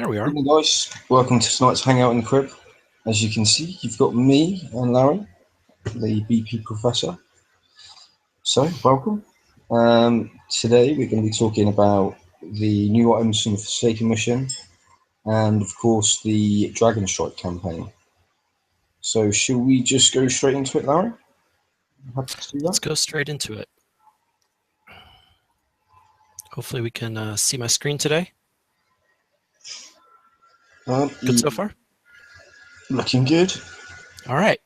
There we are. Evening, guys. Welcome to tonight's Hangout in the Crib. As you can see, you've got me and Larry, the BP professor. So, welcome. Today we're going to be talking about the new items from the Forsaken mission and, of course, the Dragon Strike campaign. So, shall we just go straight into it, Larry? Happy to do that? Let's go straight into it. Hopefully we can see my screen today. Good so far? Looking good. All right.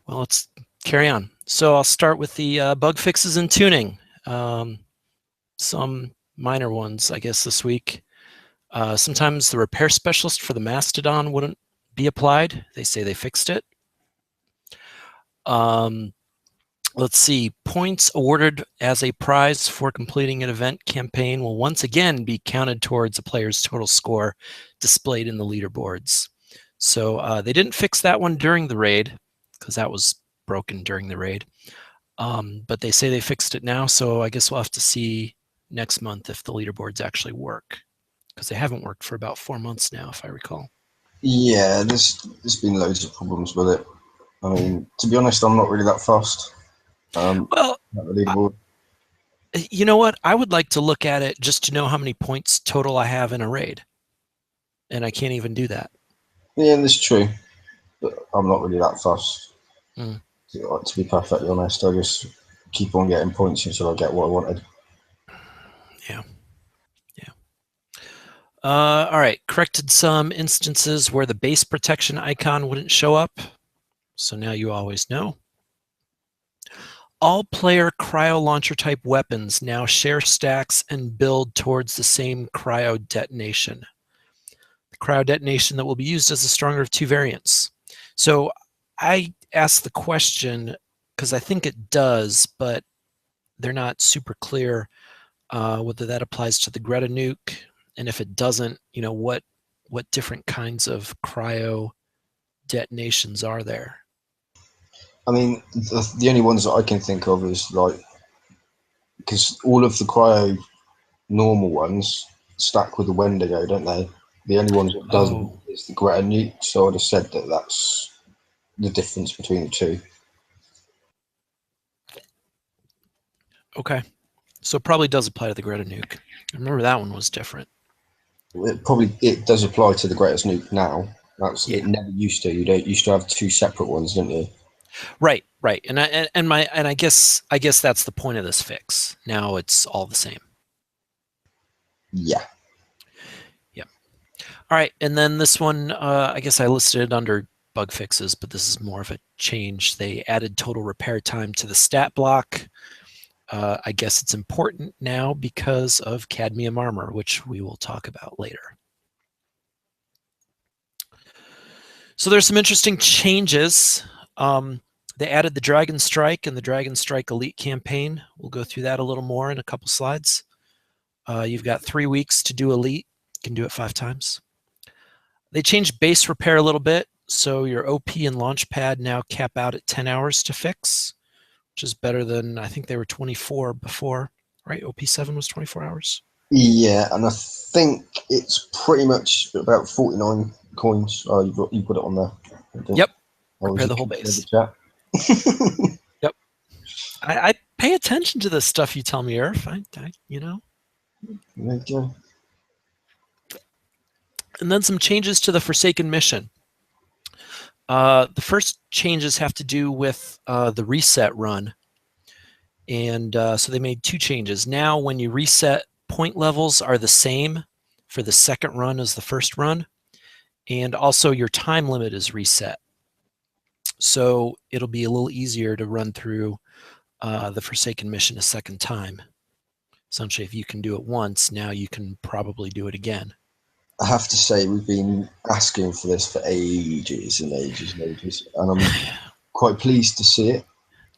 Well, let's carry on. So I'll start with the bug fixes and tuning. Some minor ones, I guess, this week. Sometimes the repair specialist for the Mastodon wouldn't be applied. They say they fixed it. Let's see. Points awarded as a prize for completing an event campaign will once again be counted towards a player's total score displayed in the leaderboards. So they didn't fix that one during the raid because that was broken during the raid. But they say they fixed it now, so I guess we'll have to see next month if the leaderboards actually work, because they haven't worked for about 4 months now, if I recall. Yeah, there's been loads of problems with it. I mean, to be honest, I'm not really that fussed. Well, you know what? I would like to look at it just to know how many points total I have in a raid, and I can't even do that. Yeah, that's true. But I'm not really that fussed. To be perfectly honest, I just keep on getting points until I get what I wanted. Yeah. All right. Corrected some instances where the base protection icon wouldn't show up. So now you always know. All player cryo launcher type weapons now share stacks and build towards the same cryo detonation. The cryo detonation that will be used as the stronger of two variants. So I asked the question because I think it does, but they're not super clear whether that applies to the Greta nuke, and if it doesn't, you know, what different kinds of cryo detonations are there? I mean, the only ones that I can think of is like, because all of the cryo normal ones stack with the Wendigo, don't they? The only ones that doesn't is the Greta nuke. So I'd have said that that's the difference between the two. Okay. So it probably does apply to the Greta nuke. I remember that one was different. It does apply to the Greta's nuke now. It never used to. You used to have two separate ones, didn't you? Right. And I guess that's the point of this fix. Now it's all the same. Yeah. All right, and then this one, I guess I listed it under bug fixes, but this is more of a change. They added total repair time to the stat block. I guess it's important now because of cadmium armor, which we will talk about later. So there's some interesting changes. They added the Dragon Strike and the Dragon Strike Elite campaign. We'll go through that a little more in a couple slides. You've got 3 weeks to do Elite. You can do it 5 times. They changed base repair a little bit. So your OP and Launchpad now cap out at 10 hours to fix, which is better than, I think they were 24 before, right? OP7 was 24 hours. Yeah, and I think it's pretty much about 49 coins. Oh, you put it on there. Yep. Repair the whole base. Yep. I pay attention to the stuff you tell me, Irf. You know. There you go. And then some changes to the Forsaken mission. The first changes have to do with the reset run. And so they made 2 changes. Now when you reset, point levels are the same for the second run as the first run. And also your time limit is reset. So it'll be a little easier to run through the Forsaken mission a second time. Essentially, if you can do it once, now you can probably do it again. I have to say, we've been asking for this for ages and ages and ages, and I'm quite pleased to see it.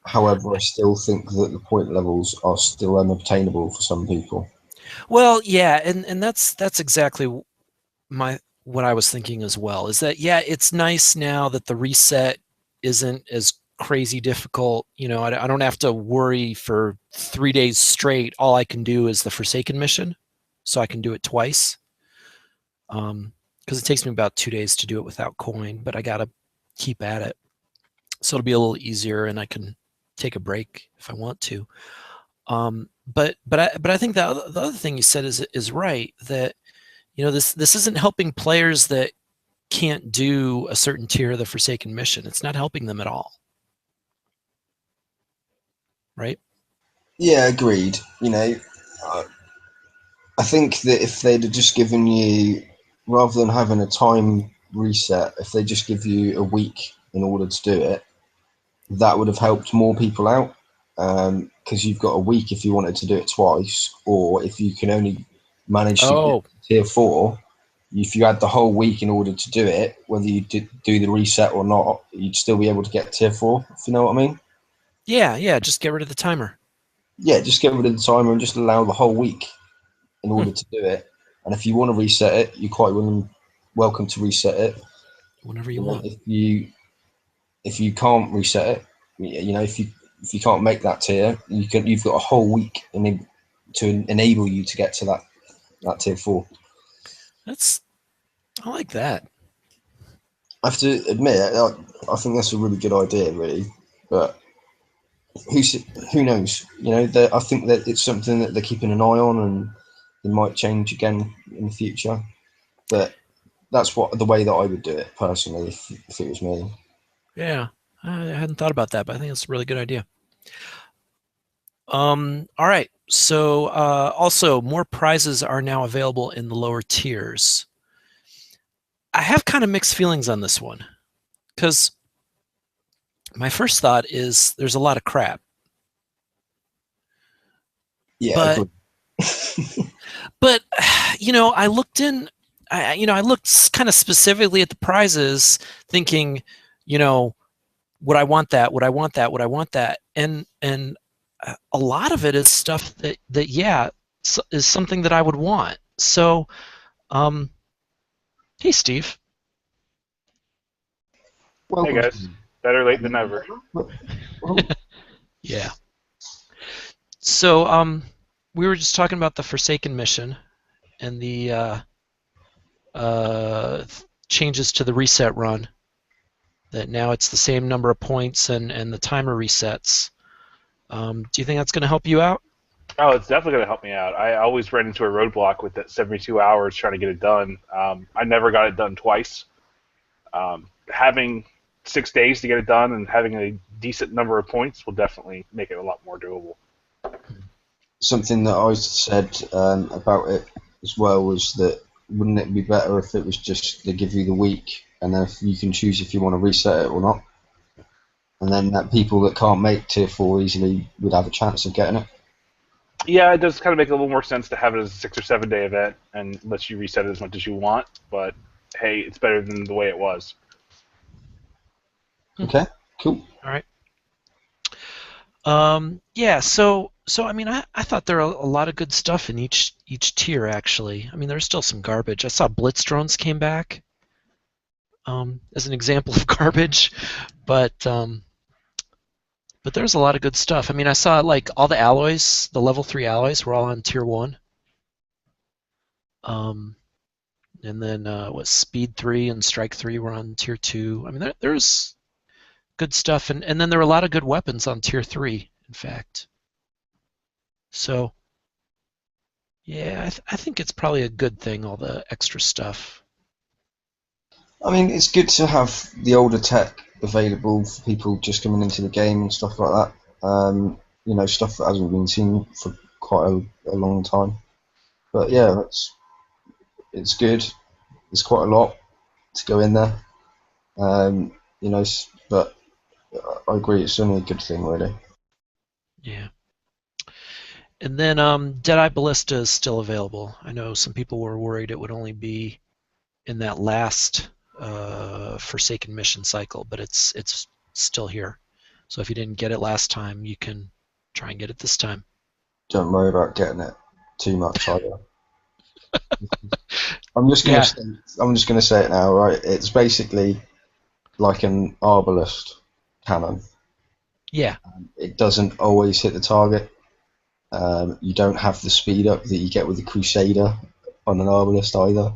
However, I still think that the point levels are still unobtainable for some people. Well, yeah, and that's exactly what I was thinking as well, is that, yeah, it's nice now that the reset isn't as crazy difficult. You know, I don't have to worry for 3 days straight. All I can do is the Forsaken mission, so I can do it twice. because it takes me about 2 days to do it without coin, but I gotta keep at it. So it'll be a little easier, and I can take a break if I want to. But I think the other thing you said is right, that this isn't helping players that can't do a certain tier of the Forsaken mission. It's not helping them at all, right? Yeah, agreed. I think that if they'd have just given you, rather than having a time reset, if they just give you a week in order to do it, that would have helped more people out. Because you've got a week if you wanted to do it twice, or if you can only manage to get Oh, tier 4, if you had the whole week in order to do it, whether you did do the reset or not, you'd still be able to get tier 4, if you know what I mean. yeah, just get rid of the timer. Yeah, just get rid of the timer and just allow the whole week in Hmm. order to do it. And if you want to reset it, you're quite welcome to reset it. Whenever you And then want. if you can't reset it, if you can't make that tier, you've got a whole week to enable you to get to that tier 4. I like that. I have to admit, I think that's a really good idea, really. But who knows? I think that it's something that they're keeping an eye on, and it might change again in the future. But that's the way that I would do it personally, if it was me. Yeah, I hadn't thought about that, but I think it's a really good idea. All right. So, also, more prizes are now available in the lower tiers. I have kind of mixed feelings on this one because my first thought is there's a lot of crap, Yeah, but agree. but I looked in, I looked kind of specifically at the prizes, thinking, would I want that? Would I want that? Would I want that? And a lot of it is stuff that yeah, is something that I would want. So, um, hey, Steve. Hey Welcome. guys, better late than never. Well, Yeah. So, we were just talking about the Forsaken mission and the uh, changes to the reset run. That now it's the same number of points and the timer resets. Do you think that's going to help you out? Oh, it's definitely going to help me out. I always ran into a roadblock with that 72 hours trying to get it done. I never got it done twice. Having 6 days to get it done and having a decent number of points will definitely make it a lot more doable. something that I said about it as well was that wouldn't it be better if it was just they give you the week and then if you can choose if you want to reset it or not, and then that people that can't make tier 4 easily would have a chance of getting it. Yeah, it does kind of make a little more sense to have it as a 6 or 7 day event and let you reset it as much as you want, but hey, it's better than the way it was. Okay, cool. All right. Yeah. So I mean, I thought there were a lot of good stuff in each tier. Actually, I mean, there's still some garbage. I saw blitz drones came back as an example of garbage, but there's a lot of good stuff. I mean, I saw like all the alloys, the level 3 alloys, were all on tier 1. Um, and then what speed 3 and strike 3 were on tier 2. I mean, there's good stuff, and then there were a lot of good weapons on tier 3. In fact. So, yeah, I think it's probably a good thing, all the extra stuff. I mean, it's good to have the older tech available for people just coming into the game and stuff like that. Stuff that hasn't been seen for quite a long time. But yeah, it's good. There's quite a lot to go in there. But I agree, it's only a good thing, really. Yeah. And then Deadeye Ballista is still available. I know some people were worried it would only be in that last Forsaken mission cycle, but it's still here. So if you didn't get it last time, you can try and get it this time. Don't worry about getting it too much either. Yeah, I'm just gonna say it now, right? It's basically like an arbalist cannon. yeah, It doesn't always hit the target. You don't have the speed up that you get with the Crusader on an arbalist either.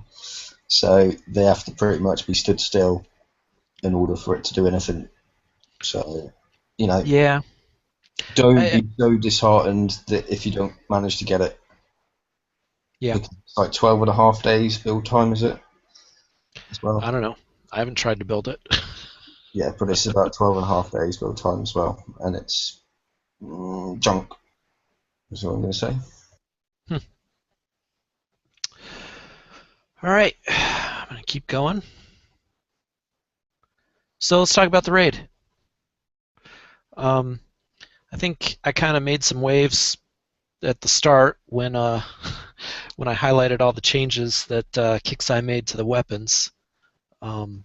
So they have to pretty much be stood still in order for it to do anything. So, Yeah. don't I, be so disheartened that if you don't manage to get it. yeah. Because it's like 12.5 days build time, is it? As well. I don't know. I haven't tried to build it. Yeah, but it's about 12.5 days build time as well, and it's junk. Is what I'm going to say. All right. I'm going to keep going. So let's talk about the raid. I think I kind of made some waves at the start when when I highlighted all the changes that Kixeye made to the weapons. He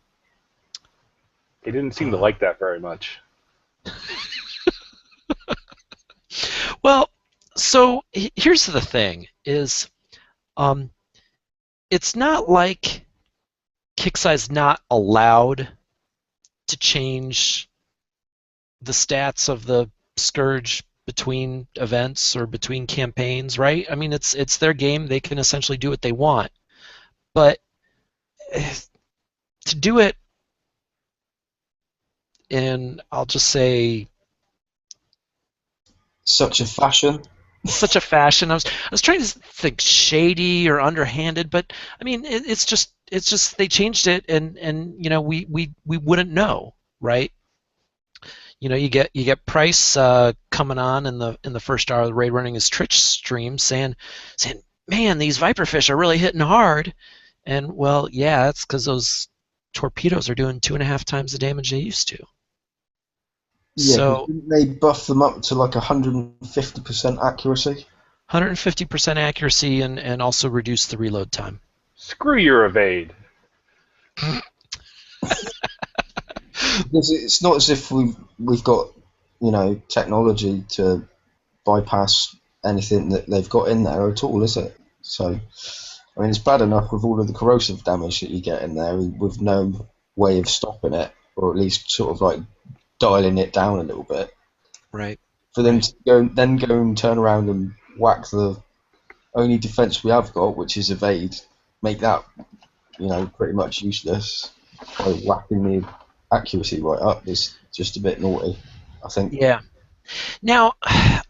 didn't seem to like that very much. Well, so here's the thing: is it's not like Kixeye's not allowed to change the stats of the Scourge between events or between campaigns, right? I mean, it's their game; they can essentially do what they want. But to do it in, I'll just say, Such a fashion. such a fashion. I was trying to think shady or underhanded, but I mean it's just they changed it, and we wouldn't know, right? You get Price coming on in the first hour of the raid, running his Twitch stream, saying, man, these Viperfish are really hitting hard, and well, yeah, that's because those torpedoes are doing 2.5 times the damage they used to. Yeah, because So didn't they buff them up to like 150% accuracy? 150% accuracy and also reduce the reload time. Screw your evade. Because it's not as if we've got technology to bypass anything that they've got in there at all, is it? So, I mean, it's bad enough with all of the corrosive damage that you get in there with no way of stopping it, or at least sort of like dialing it down a little bit. Right. For them to go and turn around and whack the only defense we have got, which is evade, make that pretty much useless by whacking the accuracy right up is just a bit naughty, I think. Yeah. Now,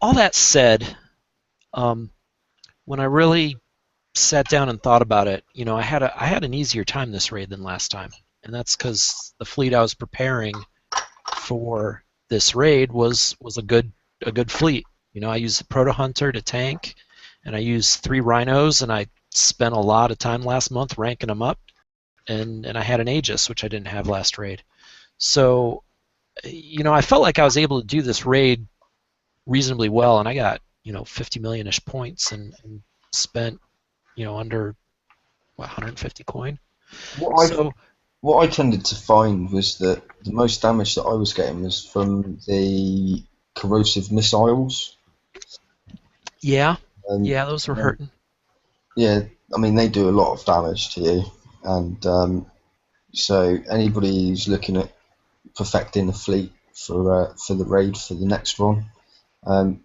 all that said, when I really sat down and thought about it, I had an easier time this raid than last time, and that's because the fleet I was preparing for this raid was a good fleet. I used the Proto Hunter to tank, and I used 3 Rhinos, and I spent a lot of time last month ranking them up, and I had an Aegis, which I didn't have last raid. So, I felt like I was able to do this raid reasonably well, and I got 50 million-ish points and spent under 150 coin. What I tended to find was that the most damage that I was getting was from the corrosive missiles. Yeah, those were hurting. Yeah, I mean they do a lot of damage to you, and so anybody who's looking at perfecting the fleet for the raid for the next run,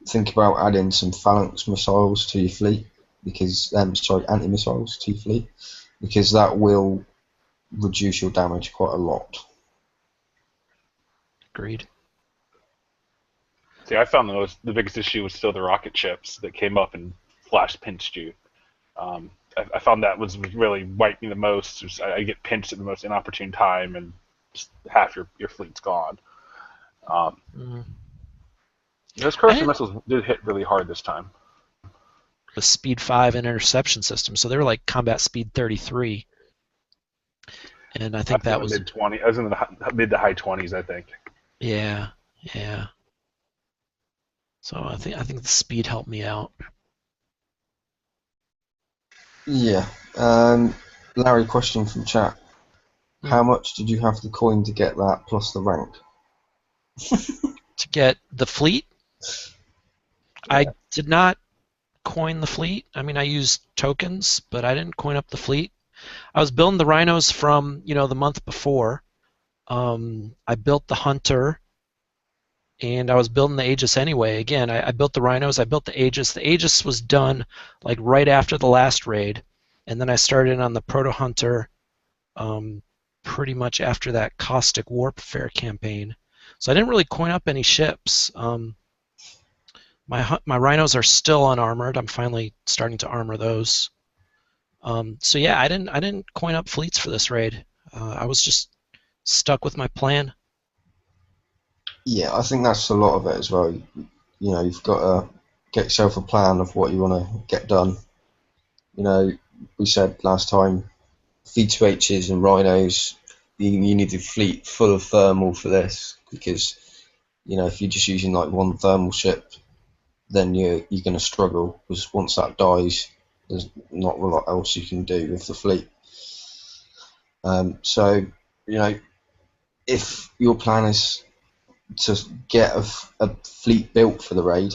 think about adding some phalanx missiles to your fleet, because anti-missiles to your fleet, because that will reduce your damage quite a lot. Agreed. See, I found the biggest issue was still the rocket ships that came up and flash pinched you. I found that was really wiped me the most. I get pinched at the most inopportune time, and just half your fleet's gone. Those corrosive missiles did hit really hard this time. The speed 5 and interception system, so they were like combat speed 33, and I think that was mid-20. I was in the mid to high 20s, I think. Yeah. So I think the speed helped me out. Yeah. Larry, question from chat. How much did you have to coin to get that plus the rank? To get the fleet? Yeah. I did not coin the fleet. I mean, I used tokens, but I didn't coin up the fleet. I was building the Rhinos from, the month before. I built the Hunter, and I was building the Aegis anyway. Again, I built the Rhinos, I built the Aegis. The Aegis was done like right after the last raid, and then I started on the Proto Hunter pretty much after that Caustic Warfare campaign. So I didn't really coin up any ships. My rhinos are still unarmored. I'm finally starting to armor those. So yeah, I didn't coin up fleets for this raid. I was just stuck with my plan. Yeah, I think that's a lot of it as well. You know, you've got to get yourself a plan of what you want to get done. You know, we said last time, V2Hs and rhinos, you need a fleet full of thermal for this, because, you know, if you're just using like one thermal ship, then you're going to struggle, because once that dies, there's not a lot else you can do with the fleet. So, you know, if your plan is to get a fleet built for the raid,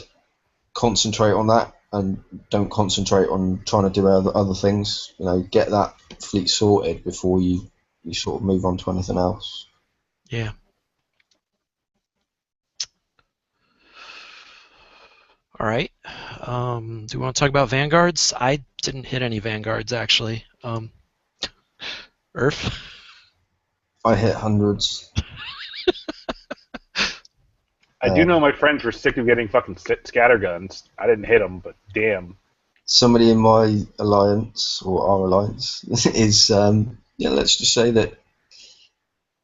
concentrate on that and don't concentrate on trying to do other things. You know, get that fleet sorted before you sort of move on to anything else. Yeah. All right. Do we want to talk about vanguards? I didn't hit any vanguards actually. Earth. I hit hundreds. I do know my friends were sick of getting fucking scatterguns. I didn't hit them, but damn. Somebody in my alliance, or our alliance, is, yeah, let's just say that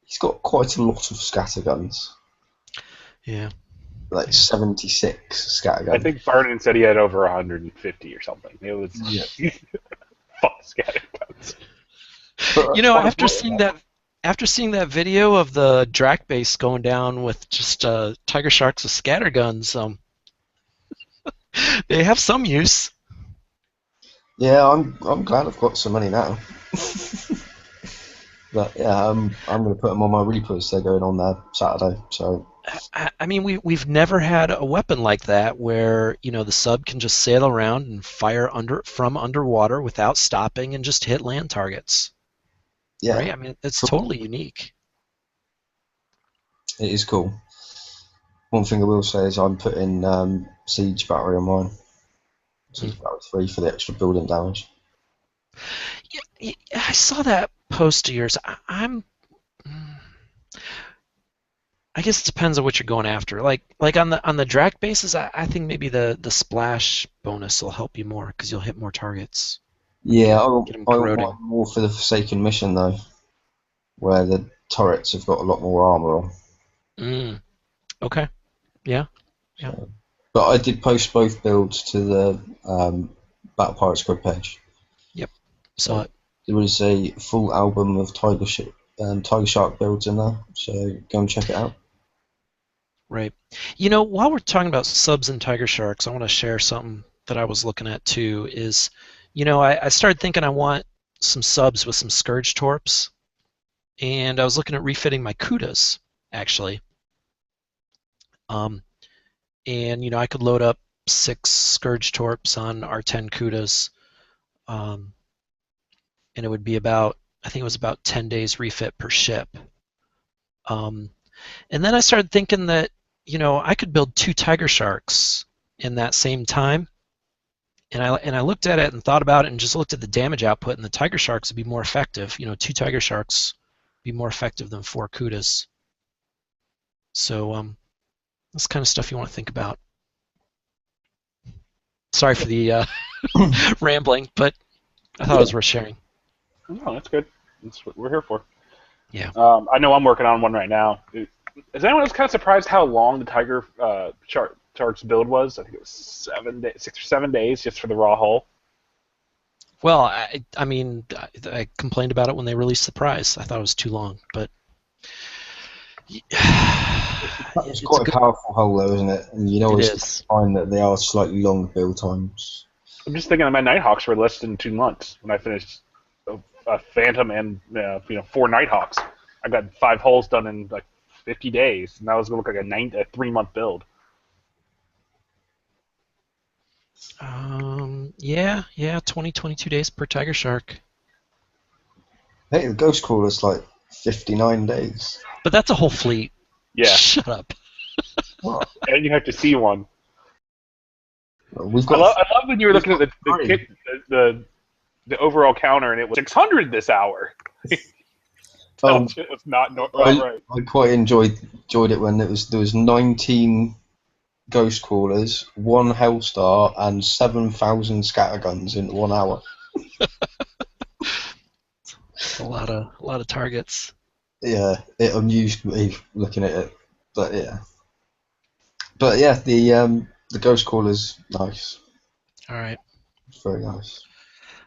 he's got quite a lot of scatterguns. Yeah. Like 76 scatterguns. I think Burnin said he had over 150 or something. It was fuck scatterguns. You know, after seeing that video of the Drac base going down with just tiger sharks with scatterguns, they have some use. Yeah, I'm glad I've got some money now. But yeah, I'm going to put them on my reapers. They're going on there Saturday. So I mean, we've never had a weapon like that where, you know, the sub can just sail around and fire from underwater without stopping and just hit land targets. yeah, Right? I mean, it's totally unique. it is cool. One thing I will say is I'm putting siege battery on mine. Siege battery 3 for the extra building damage. Yeah, I saw that post of yours. I guess it depends on what you're going after. Like on the Drac bases, I think maybe the splash bonus will help you more because you'll hit more targets. Yeah, I Get 'em want corroding. mine more for the Forsaken mission though, where the turrets have got a lot more armor on. Okay. Yeah. So, but I did post both builds to the Battle Pirates Squad page. Yep. Saw it. There was a full album of Tiger Shark builds in there, so go and check it out. Right. You know, while we're talking about subs and tiger sharks, I want to share something that I was looking at too. Is, you know, I started thinking I want some subs with some Scourge Torps, and I was looking at refitting my Kudas actually. And you know, I could load up 6 Scourge Torps on R10 Kudas, and it would be about, I think it was about 10 days refit per ship. And then I started thinking that, you know, I could build 2 tiger sharks in that same time. And I looked at it and thought about it and just looked at the damage output, and the tiger sharks would be more effective. You know, 2 tiger sharks would be more effective than 4 kudas. So that's kind of stuff you want to think about. Sorry for the rambling, but I thought it was worth sharing. No, that's good. That's what we're here for. Yeah. I know I'm working on one right now. Is anyone else kind of surprised how long the Tiger Shark's build was? I think it was 6 or 7 days just for the raw hull. Well, I mean, I complained about it when they released the prize. I thought it was too long, but It's quite a powerful hull, though, isn't it? And you know, always find that they are slightly long build times. I'm just thinking my Nighthawks were less than 2 months when I finished a Phantom and 4 Nighthawks. I got 5 hulls done in like 50 days, and that was going to look like a 3-month build. Yeah, 22 days per tiger shark. Hey, the Ghost Crawler's like 59 days. But that's a whole fleet. Yeah. Shut up. And you have to see one. We've I got. love when you were looking at the overall counter, and it was 600 this hour. Oh, Shit was not I, right. I quite enjoyed it when there was 19 ghost crawlers, 1 hellstar, and 7,000 scatterguns in 1 hour. A lot of targets. Yeah, it amused me looking at it, but yeah, the ghost crawlers nice, All right. it's very nice.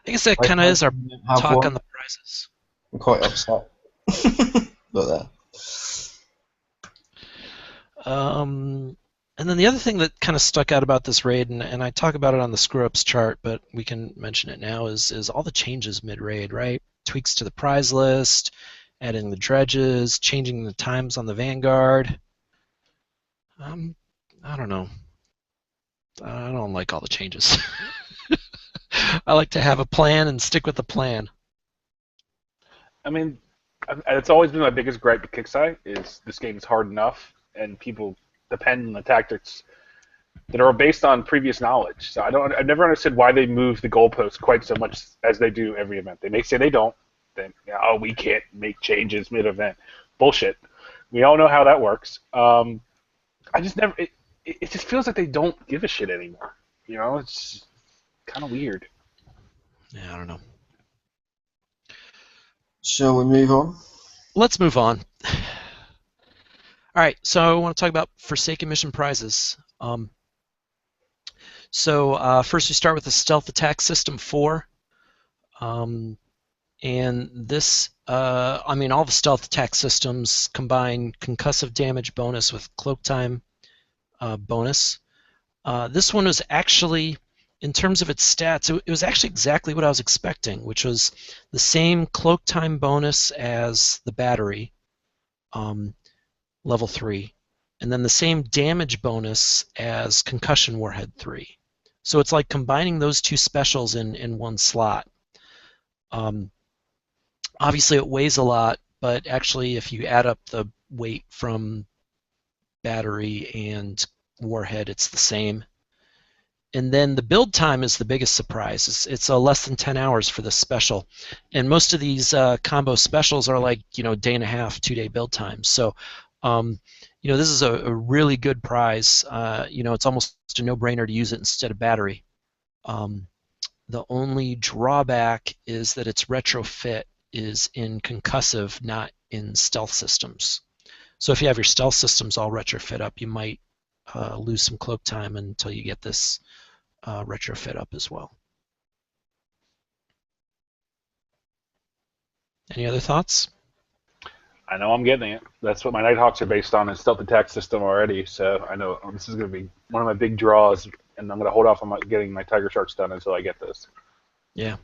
I guess that I kind of is our didn't have talk one. on the prizes. I'm quite upset, but And then the other thing that kind of stuck out about this raid, and I talk about it on the screw ups chart, but we can mention it now, is all the changes mid raid, right? Tweaks to the prize list, adding the dredges, changing the times on the Vanguard. I don't know. I don't like all the changes. I like to have a plan and stick with the plan. I mean, it's always been my biggest gripe with Kixeye is this game is hard enough, and people depend on the tactics that are based on previous knowledge. So I've never understood why they move the goalposts quite so much as they do every event. They may say they don't, then we can't make changes mid-event. Bullshit. We all know how that works. I just never. It just feels like they don't give a shit anymore. It's kind of weird. Yeah, I don't know. shall we move on? Let's move on. All right, so I want to talk about Forsaken Mission prizes. First we start with the Stealth Attack System 4. And this, all the Stealth Attack systems combine concussive damage bonus with cloak time bonus. This one was actually, in terms of its stats, it was actually exactly what I was expecting, which was the same cloak time bonus as the battery, level 3, and then the same damage bonus as Concussion Warhead 3. So it's like combining those two specials in one slot. Obviously it weighs a lot, but actually if you add up the weight from battery and warhead, it's the same. And then the build time is the biggest surprise. It's less than 10 hours for this special. And most of these combo specials are like, day and a half, 2-day build times. So, this is a really good prize. It's almost a no-brainer to use it instead of battery. The only drawback is that its retrofit is in concussive, not in stealth systems. So if you have your stealth systems all retrofit up, you might lose some cloak time until you get this retrofit up as well. Any other thoughts? I know I'm getting it. That's what my Nighthawks are based on, is stealth attack system already. So I know this is going to be one of my big draws, and I'm going to hold off on getting my Tiger Sharks done until I get this. Yeah.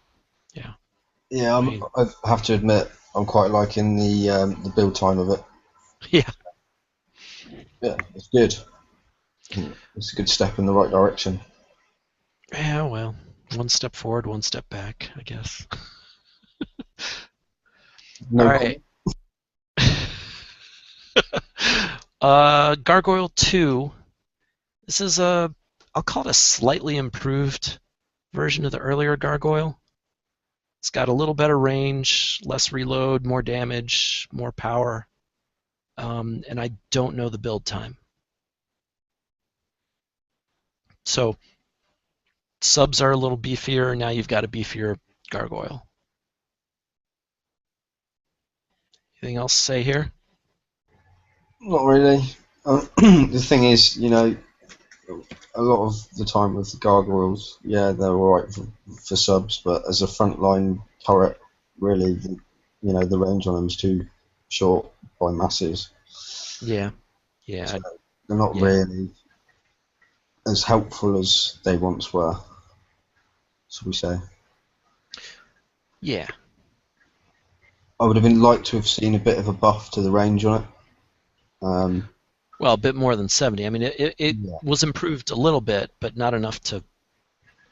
Yeah, I have to admit I'm quite liking the build time of it. Yeah. Yeah, it's good. It's a good step in the right direction. Yeah, well, one step forward, one step back, I guess. No All right. Gargoyle 2. This is I'll call it a slightly improved version of the earlier Gargoyle. It's got a little better range, less reload, more damage, more power, and I don't know the build time. So subs are a little beefier. Now you've got a beefier Gargoyle. Anything else to say here? Not really. The thing is, a lot of the time with the gargoyles, yeah, they're alright for subs, but as a frontline turret, really, the range on them is too short by masses. Yeah. So they're not really as helpful as they once were, shall we say. Yeah. I would have liked to have seen a bit of a buff to the range on it. Well, a bit more than 70. I mean, it was improved a little bit, but not enough to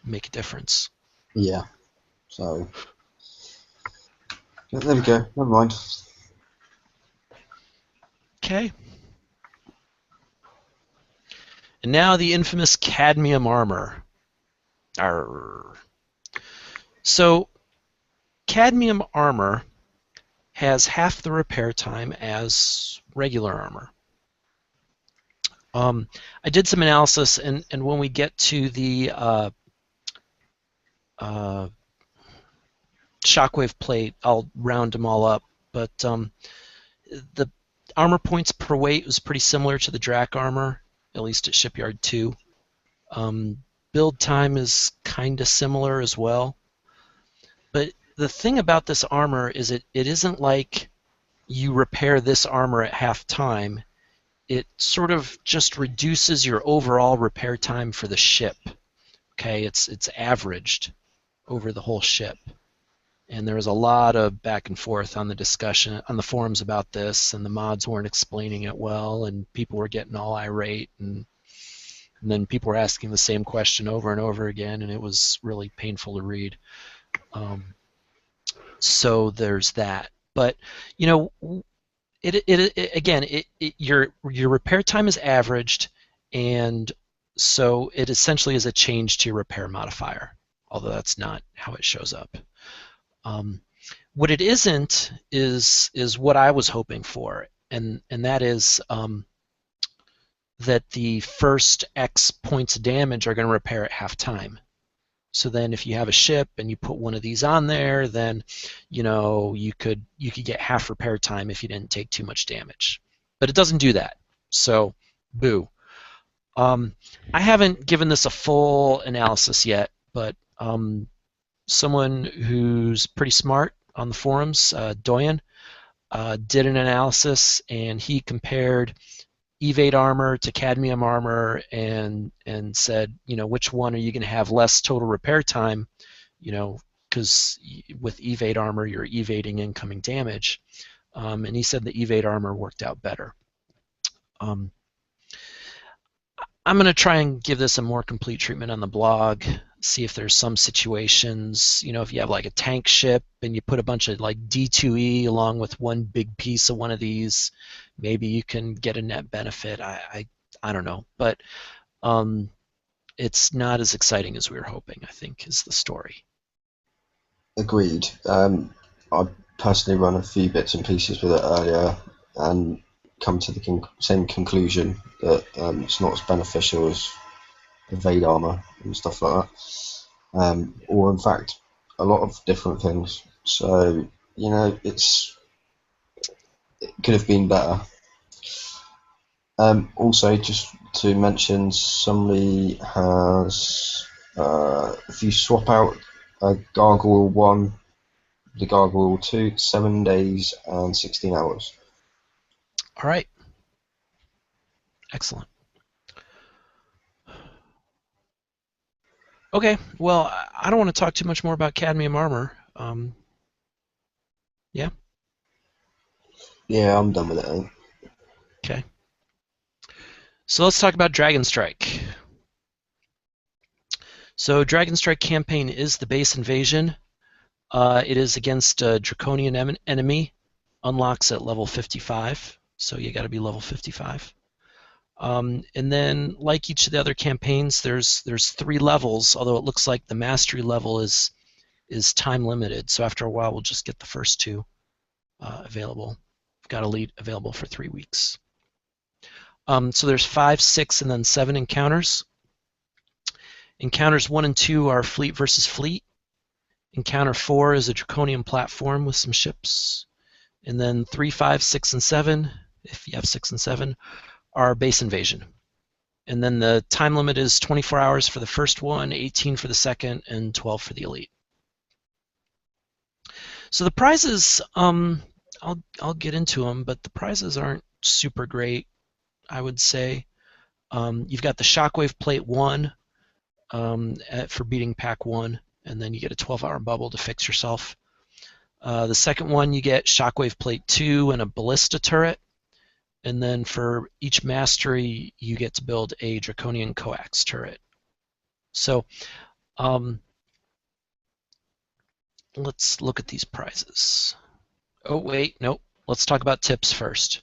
make a difference. Yeah. So there we go. Never mind. Okay. And now the infamous cadmium armor. Arrgh. So cadmium armor has half the repair time as regular armor. I did some analysis, and when we get to the shockwave plate, I'll round them all up. But the armor points per weight was pretty similar to the Drac armor, at least at Shipyard 2. Build time is kind of similar as well. But the thing about this armor is it isn't like you repair this armor at half time. It sort of just reduces your overall repair time for the ship. Okay, it's averaged over the whole ship. And there was a lot of back and forth on the discussion on the forums about this, and the mods weren't explaining it well, and people were getting all irate, and then people were asking the same question over and over again, and it was really painful to read. So there's that. But you know, your repair time is averaged, and so it essentially is a change to your repair modifier, although that's not how it shows up. What it isn't is what I was hoping for, and that is that the first X points of damage are going to repair at half time. So then if you have a ship and you put one of these on there, then you could get half repair time if you didn't take too much damage. But it doesn't do that. So boo. I haven't given this a full analysis yet, but someone who's pretty smart on the forums, Doyen, did an analysis, and he compared evade armor to cadmium armor and said, which one are you going to have less total repair time, because with evade armor you're evading incoming damage, and he said the evade armor worked out better. I'm going to try and give this a more complete treatment on the blog, see if there's some situations, if you have like a tank ship and you put a bunch of like D2E along with one big piece of one of these, maybe you can get a net benefit. I don't know, but it's not as exciting as we were hoping, I think, is the story. Agreed. I personally run a few bits and pieces with it earlier and come to the same conclusion that it's not as beneficial as evade armor and stuff like that, or in fact a lot of different things. So it could have been better. Also, just to mention, somebody has if you swap out a gargoyle 1, the gargoyle 2, 7 days and 16 hours. All right, excellent. Okay, well, I don't want to talk too much more about cadmium armor. Yeah? Yeah, I'm done with it, I think. Okay. So let's talk about Dragon Strike. So Dragon Strike campaign is the base invasion. It is against a draconian enemy. Unlocks at level 55, so you got to be level 55. And then, like each of the other campaigns, there's 3 levels. Although it looks like the mastery level is time limited. So after a while, we'll just get the first 2 available. We've got Elite available for 3 weeks. So there's 5, 6, and then 7 encounters. Encounters 1 and 2 are fleet versus fleet. Encounter 4 is a draconian platform with some ships. And then 3, 5, 6, and 7, if you have 6 and 7, are base invasion. And then the time limit is 24 hours for the first one, 18 for the second, and 12 for the elite. So the prizes, I'll get into them, but the prizes aren't super great, I would say. You've got the Shockwave Plate 1 for beating Pack 1, and then you get a 12-hour bubble to fix yourself. The second one, you get Shockwave Plate 2 and a Ballista turret. And then for each mastery, you get to build a Draconian Coax turret. So let's look at these prizes. Oh, wait, nope. Let's talk about tips first.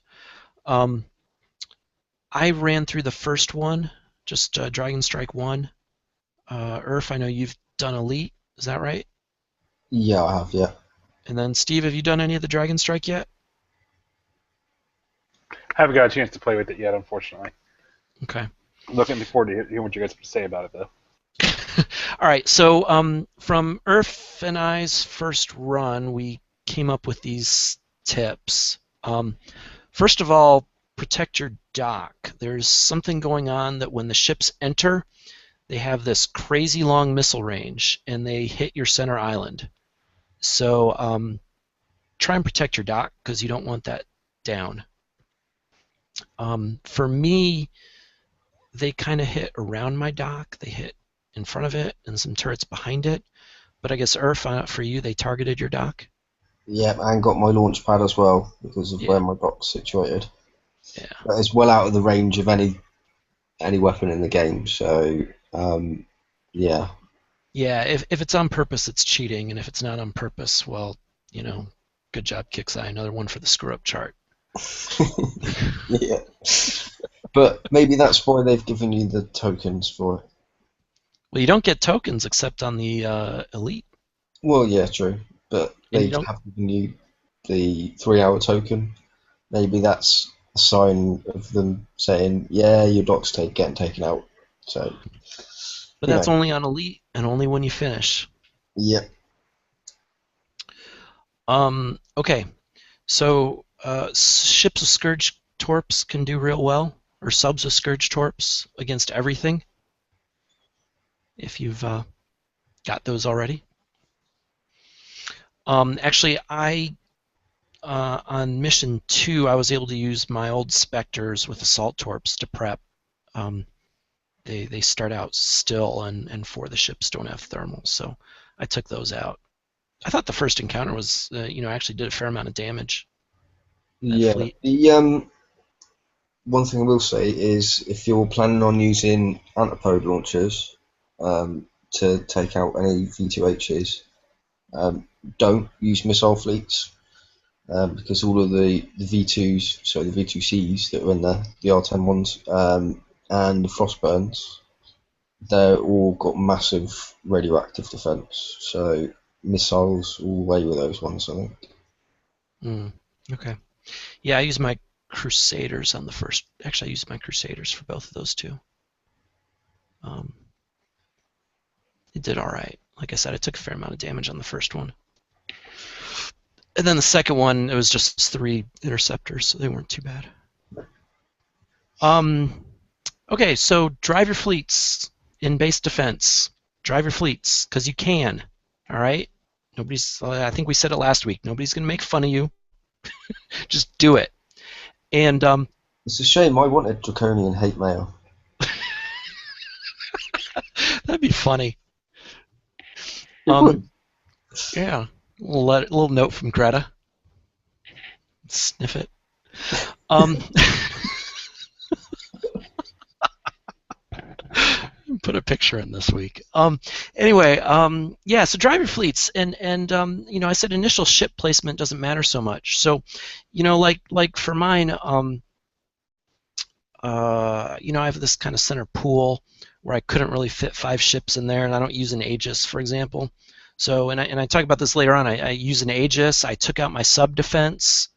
I ran through the first one, just Dragon Strike 1. Urf, I know you've done Elite. Is that right? Yeah, I have, yeah. And then, Steve, have you done any of the Dragon Strike yet? I haven't got a chance to play with it yet, unfortunately. Okay. Looking forward to hearing what you guys have to say about it, though. All right. So from Irf and I's first run, we came up with these tips. First of all, protect your dock. There's something going on that when the ships enter, they have this crazy long missile range, and they hit your center island. So try and protect your dock because you don't want that down. For me, they kind of hit around my dock. They hit in front of it and some turrets behind it. But I guess, Irf, for you, they targeted your dock? Yeah, and got my launch pad as well because of Yeah. where my dock's situated. Yeah. But it's well out of the range of any weapon in the game. So yeah. Yeah, if it's on purpose, it's cheating. And if it's not on purpose, well, good job, Kixeye. Another one for the screw-up chart. Yeah. But maybe that's why they've given you the tokens for it. Well, you don't get tokens except on the Elite. Well, yeah, true. But And they you don't. have given you the 3-hour token. Maybe that's a sign of them saying, yeah, your dock's getting taken out. So, But you that's know, only on Elite and only when you finish. yeah. Okay. So ships with Scourge Torps can do real well, or subs with Scourge Torps against everything. If you've got those already. Actually, on mission 2, I was able to use my old Spectres with Assault Torps to prep. They start out still, and 4 of the ships don't have thermals, so I took those out. I thought the first encounter was, actually did a fair amount of damage. That Yeah. fleet. The one thing I will say is if you're planning on using antipode launchers to take out any V2Hs, don't use missile fleets because all of the V2s, so the V2Cs that are in there, the R10 ones, and the Frostburns, they're all got massive radioactive defense. So missiles all the way with those ones, I think. Okay. Yeah, I used my Crusaders on the first. Actually, I used my Crusaders for both of those two. It did all right. Like I said, I took a fair amount of damage on the first one. And then the second one, it was just 3 interceptors, so they weren't too bad. Okay, so drive your fleets in base defense. Drive your fleets, because you can. All right? I think we said it last week. Nobody's going to make fun of you. Just do it. And It's a shame. I wanted draconian hate mail. that'd be funny. It would. Yeah. A little note from Greta. Sniff it. Put a picture in this week. Anyway, yeah. So drive your fleets, and I said initial ship placement doesn't matter so much. So, like for mine, I have this kind of center pool where I couldn't really fit 5 ships in there, and I don't use an Aegis, for example. So, and I talk about this later on. I use an Aegis. I took out my sub defense.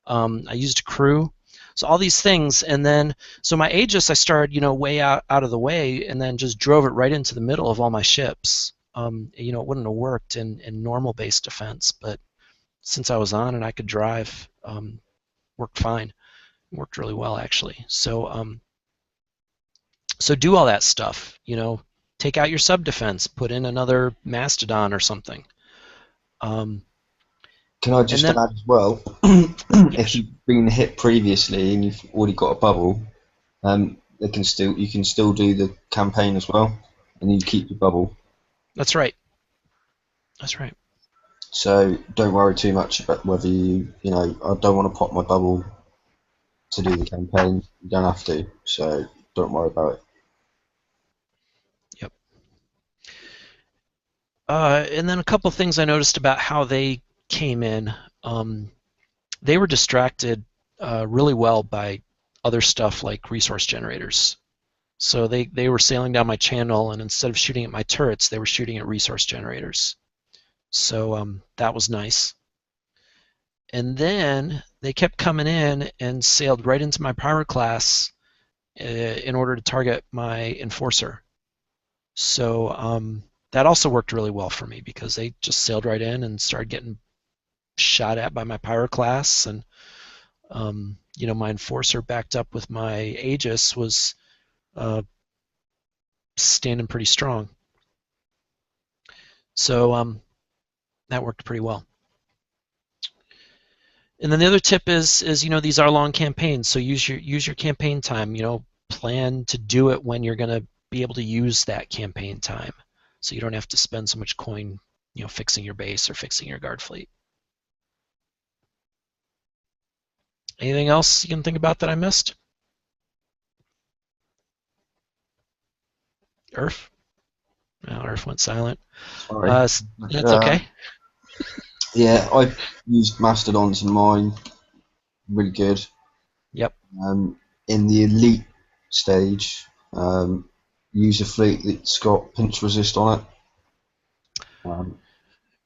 I used a crew. So all these things, and then so my Aegis I started way out of the way, and then just drove it right into the middle of all my ships. It wouldn't have worked in normal base defense, but since I was on and I could drive, worked fine. Worked really well actually. So so do all that stuff. Take out your sub defense, put in another Mastodon or something. Can I just add as well? If you've been hit previously and you've already got a bubble, you can still do the campaign as well, and you keep your bubble. That's right. That's right. So don't worry too much about whether I don't want to pop my bubble to do the campaign. You don't have to, so don't worry about it. Yep. And then a couple things I noticed about how they came in. They were distracted really well by other stuff like resource generators. So they were sailing down my channel, and instead of shooting at my turrets, they were shooting at resource generators. So that was nice. And then they kept coming in and sailed right into my pyro class in order to target my enforcer. So that also worked really well for me because they just sailed right in and started getting shot at by my pyro class, and my enforcer backed up with my Aegis was uh, standing pretty strong. So that worked pretty well. And then the other tip is these are long campaigns, so use your campaign time. Plan to do it when you're going to be able to use that campaign time, so you don't have to spend so much coin, fixing your base or fixing your guard fleet. Anything else you can think about that I missed? Earth? No, Earth went silent. Sorry. That's okay. Yeah, I've used Mastodons in mine. Really good. Yep. In the elite stage, use a fleet that's got pinch resist on it.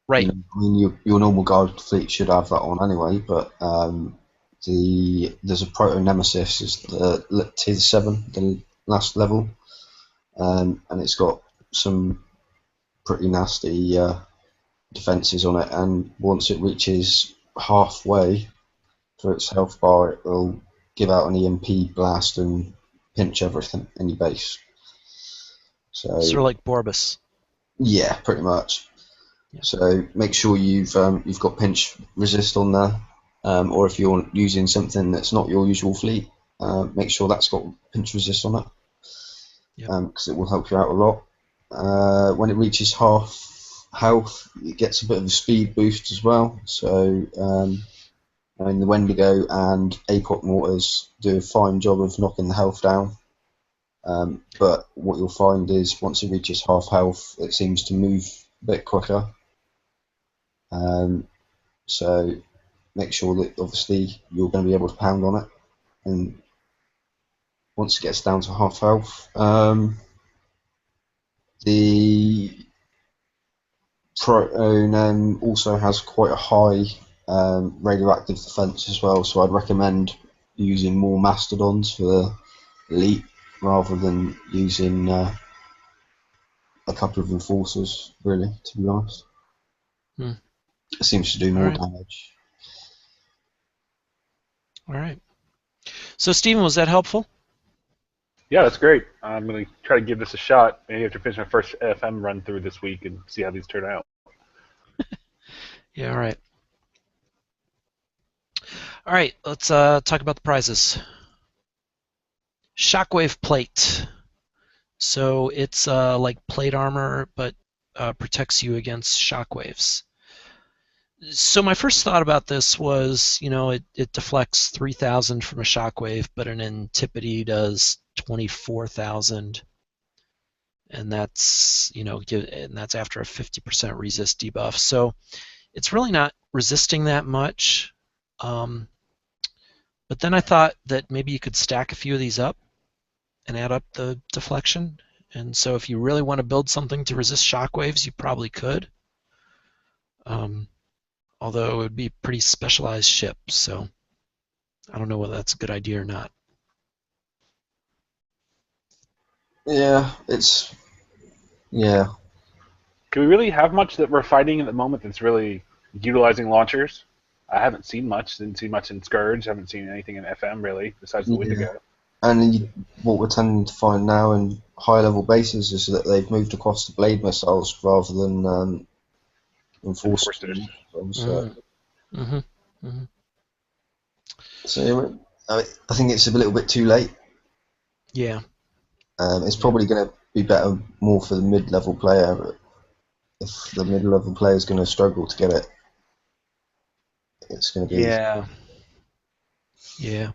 Right. I mean, your normal guard fleet should have that on anyway, but there's a Proto Nemesis, is the tier 7, the last level, and it's got some pretty nasty defenses on it, and once it reaches halfway through its health bar, it will give out an EMP blast and pinch everything in your base. So sort of like Borbus. Yeah, pretty much. Yeah. So make sure you've got pinch resist on there, or if you're using something that's not your usual fleet, make sure that's got pinch resist on it, because it will help you out a lot. When it reaches half health, it gets a bit of a speed boost as well. So the Wendigo and APOC mortars do a fine job of knocking the health down. But what you'll find is once it reaches half health, it seems to move a bit quicker. So make sure that obviously you're going to be able to pound on it. And once it gets down to half health, the Proton also has quite a high radioactive defense as well. So I'd recommend using more Mastodons for the elite rather than using a couple of enforcers, really, to be honest. It seems to do more damage. All right. So, Stephen, was that helpful? Yeah, that's great. I'm going to try to give this a shot. Maybe after finish my first FM run through this week and see how these turn out. Yeah, all right. All right, let's talk about the prizes. Shockwave plate. So it's like plate armor, but protects you against shockwaves. So my first thought about this was, it deflects 3,000 from a shockwave, but an antipody does 24,000, and that's after a 50% resist debuff. So it's really not resisting that much. But then I thought that maybe you could stack a few of these up and add up the deflection. And so if you really want to build something to resist shockwaves, you probably could. Although it would be a pretty specialized ship, so I don't know whether that's a good idea or not. Yeah. Can we really have much that we're fighting at the moment that's really utilizing launchers? I haven't seen much. Didn't see much in Scourge. Haven't seen anything in FM really, besides the Wendigo. And what we're tending to find now in higher level bases is that they've moved across to blade missiles rather than enforcers. So I think it's a little bit too late. Yeah. It's probably going to be better more for the mid-level player. But if the mid-level player is going to struggle to get it, it's going to be... Yeah.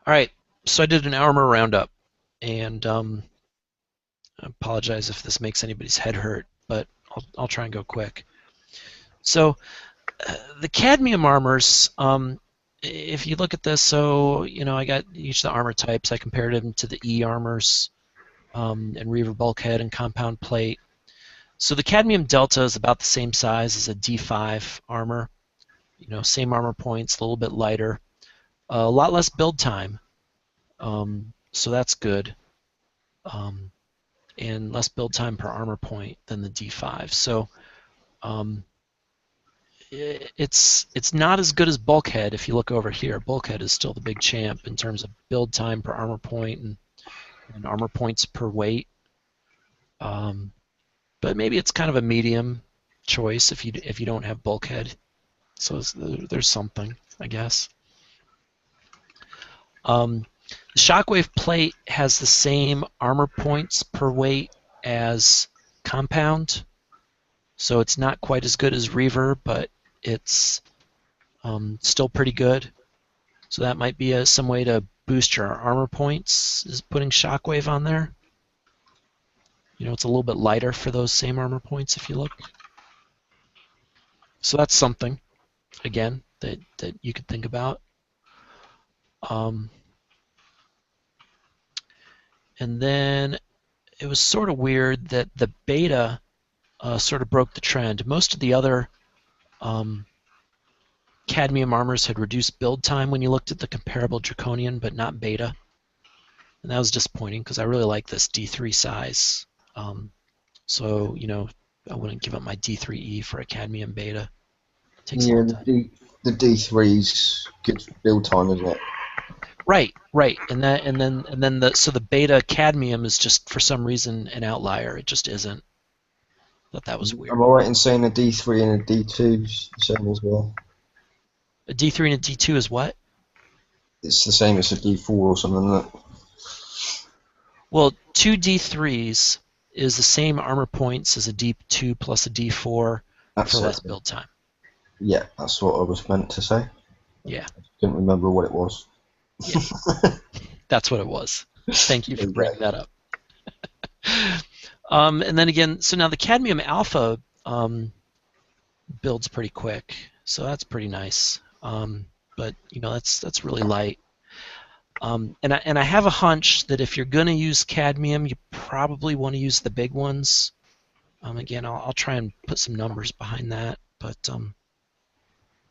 All right, so I did an armor roundup, and I apologize if this makes anybody's head hurt, but I'll try and go quick. So the cadmium armors, if you look at this, so I got each of the armor types. I compared them to the E armors, and Reaver bulkhead and compound plate. So the cadmium delta is about the same size as a D5 armor. Same armor points, a little bit lighter, a lot less build time. So that's good. And less build time per armor point than the D5. So it's not as good as Bulkhead. If you look over here, Bulkhead is still the big champ in terms of build time per armor point and armor points per weight. But maybe it's kind of a medium choice if you don't have Bulkhead. So there's something, I guess. The Shockwave plate has the same armor points per weight as Compound, so it's not quite as good as Reaver, but it's still pretty good. So that might be some way to boost your armor points, is putting Shockwave on there. It's a little bit lighter for those same armor points if you look. So that's something, again, that you could think about. And then it was sort of weird that the beta sort of broke the trend. Most of the other cadmium armors had reduced build time when you looked at the comparable Draconian, but not beta. And that was disappointing because I really like this D3 size. So, I wouldn't give up my D3E for a cadmium beta. It takes a long time. The D3's good build time, isn't it? Right. And then the beta cadmium is just for some reason an outlier. It just isn't. Thought that was weird. Am I right in saying a D3 and a D2 is the same as well? A D3 and a D2 is what? It's the same as a D4 or something, isn't it? Well, two D3s is the same armor points as a D2 plus a D4 for less build time. Yeah, that's what I was meant to say. Yeah. I didn't remember what it was. Yeah. That's what it was. Thank you for bringing that up. And then again, so now the cadmium alpha builds pretty quick, so that's pretty nice. But that's really light. And I have a hunch that if you're going to use cadmium, you probably want to use the big ones. Again, I'll try and put some numbers behind that, but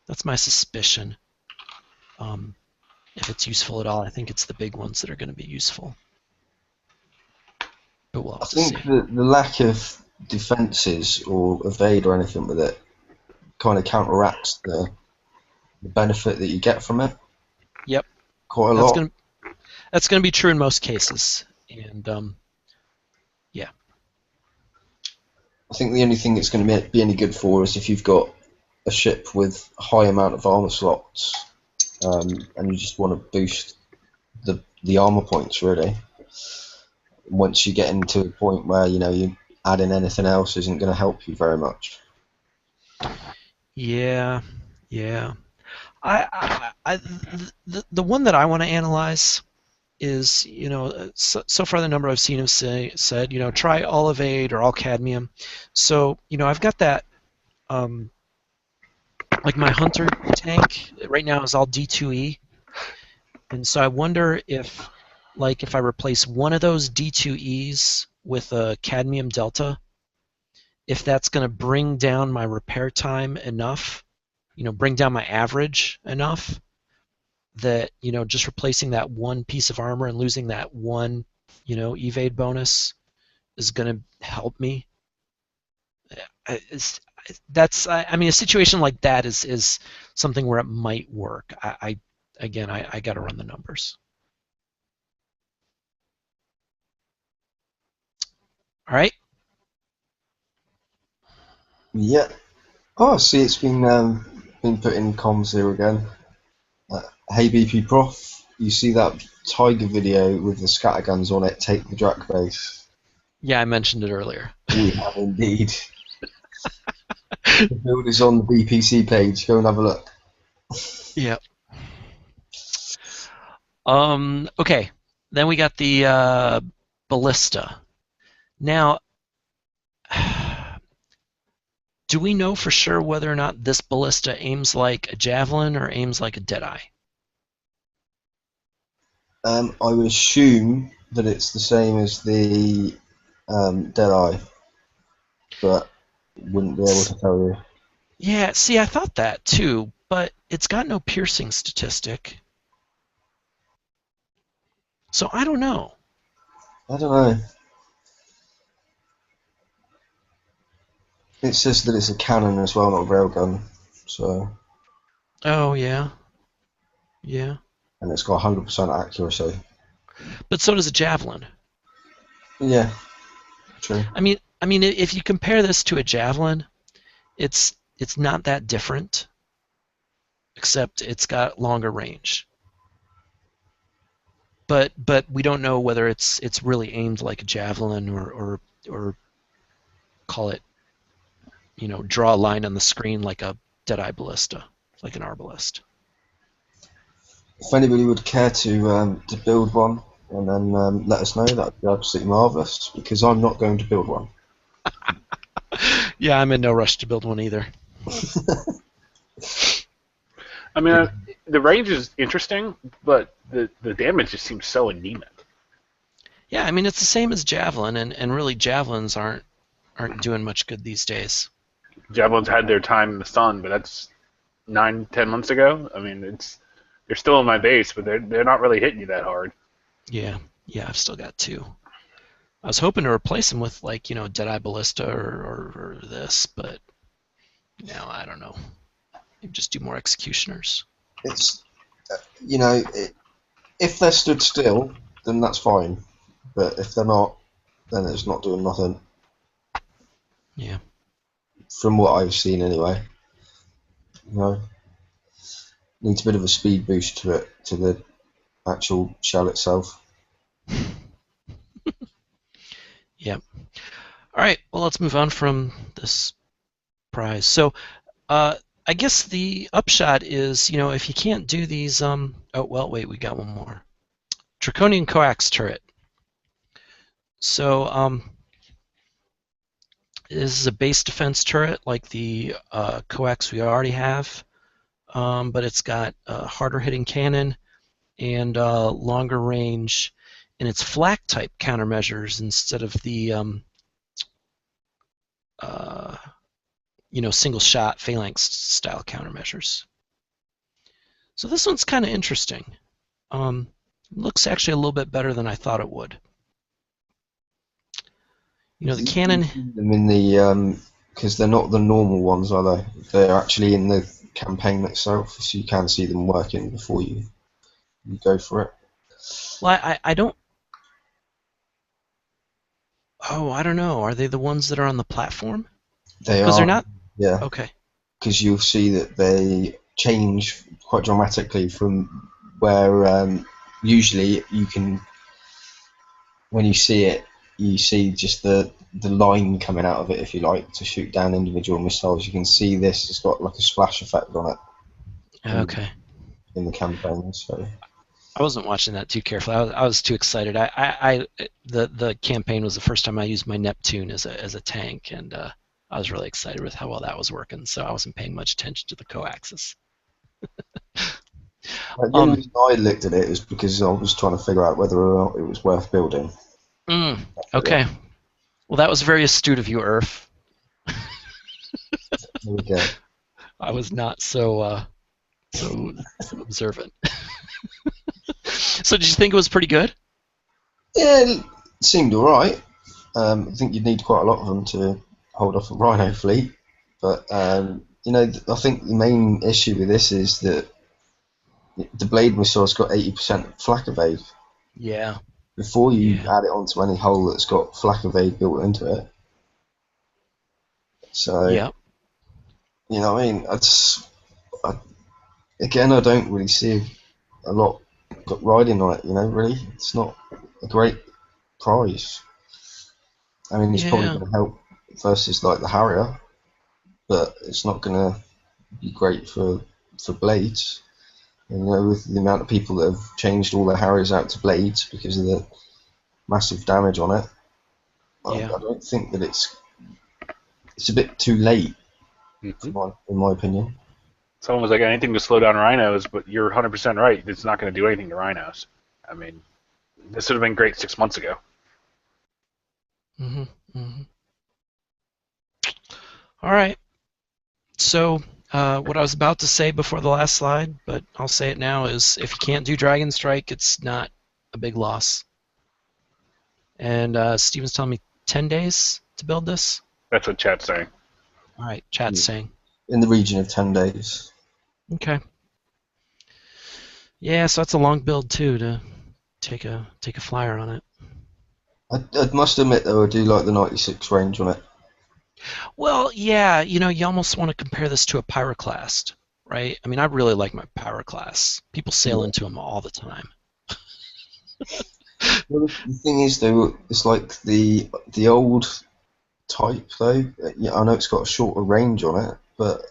that's my suspicion. If it's useful at all, I think it's the big ones that are going to be useful. But we'll have to see. I think the lack of defenses or evade or anything with it kind of counteracts the benefit that you get from it. Yep. Quite a lot. That's going to be true in most cases, and yeah. I think the only thing it's going to be any good for is if you've got a ship with a high amount of armor slots, and you just want to boost the armor points really. Once you get into a point where you adding anything else isn't going to help you very much. Yeah. The one that I want to analyze is, so far the number I've seen have said, try all evade or all cadmium. So, I've got that, like my hunter tank right now is all D2E, and so I wonder if I replace one of those D2Es with a cadmium delta, if that's going to bring down my repair time enough, bring down my average enough that, just replacing that one piece of armor and losing that one, evade bonus is going to help me. A situation like that is something where it might work. I got to run the numbers. All right. Yeah. Oh, see, it's been put in comms here again. Hey BP Prof, you see that Tiger video with the scatterguns on it? Take the Drac base. Yeah, I mentioned it earlier. We have indeed. The build is on the BPC page. Go and have a look. Yeah. Okay. Then we got the ballista. Now, do we know for sure whether or not this ballista aims like a javelin or aims like a deadeye? I would assume that it's the same as the deadeye. but wouldn't be able to tell you. Yeah, see, I thought that too, but it's got no piercing statistic. So I don't know. I don't know. It says that it's a cannon as well, not a railgun. So, Oh, yeah. Yeah. and it's got 100% accuracy. But so does a javelin. Yeah, true. I mean, if you compare this to a javelin, it's not that different, except it's got longer range. But we don't know whether it's really aimed like a javelin or call it, draw a line on the screen like a Deadeye ballista, like an arbalist. If anybody would care to build one and then let us know, that would be absolutely marvellous, because I'm not going to build one. Yeah, I'm in no rush to build one either. I mean, the range is interesting, but the damage just seems so anemic. Yeah, I mean it's the same as javelin, and really javelins aren't doing much good these days. Javelins had their time in the sun, but that's 9, 10 months ago. I mean, they're still in my base, but they're not really hitting you that hard. Yeah, I've still got two. I was hoping to replace them with like Deadeye ballista or this, but now I don't know. Maybe just do more executioners. It's, if they're stood still, then that's fine. But if they're not, then it's not doing nothing. Yeah. From what I've seen, anyway. Needs a bit of a speed boost to it, to the actual shell itself. Yep. All right. Well, let's move on from this prize. So, I guess the upshot is, if you can't do these, oh well, wait, we got one more. Draconian coax turret. So, this is a base defense turret like the coax we already have, but it's got a harder hitting cannon and longer range, and it's flak type countermeasures instead of the single shot phalanx style countermeasures. So this one's kind of interesting. Looks actually a little bit better than I thought it would. The cannon. Them in the because they're not the normal ones, are they? They're actually in the campaign itself, so you can see them working before you go for it. Well, I don't. Oh, I don't know. Are they the ones that are on the platform? They are. Because they're not. Yeah. Okay. Because you'll see that they change quite dramatically from where usually you can, when you see it, you see just the line coming out of it, if you like, to shoot down individual missiles. You can see this has got like a splash effect on it. Okay. In the campaign, so. I wasn't watching that too carefully. I was too excited. The campaign was the first time I used my Neptune as a tank, and I was really excited with how well that was working. So I wasn't paying much attention to the coaxes. The only reason I looked at it is because I was trying to figure out whether or not it was worth building. Okay. Well, that was very astute of you, Irf. There we go. I was not so observant. So did you think it was pretty good? Yeah, it seemed alright. I think you'd need quite a lot of them to hold off a Rhino fleet. But, I think the main issue with this is that the blade missile's got 80% flak evade. Yeah. Before you add it onto any hull that's got flak evade built into it. So, yeah. Again, I don't really see a lot riding on it, really. It's not a great prize. I mean, it's probably going to help versus like the Harrier, but it's not going to be great for blades. And, with the amount of people that have changed all their Harriers out to blades because of the massive damage on it, I don't think that it's a bit too late, in my opinion. Someone was like, anything to slow down rhinos, but you're 100% right. It's not going to do anything to rhinos. I mean, this would have been great 6 months ago. All right. So what I was about to say before the last slide, but I'll say it now, is if you can't do Dragon Strike, it's not a big loss. And Steven's telling me 10 days to build this? That's what chat's saying. All right, chat's saying. In the region of 10 days. Okay. Yeah, so that's a long build too to take a flyer on it. I must admit though, I do like the 96 range on it. Well, yeah, you almost want to compare this to a Pyroclast, right? I mean, I really like my Pyroclast. People sail into them all the time. Well, the thing is though, it's like the old type though. Yeah, I know it's got a shorter range on it, but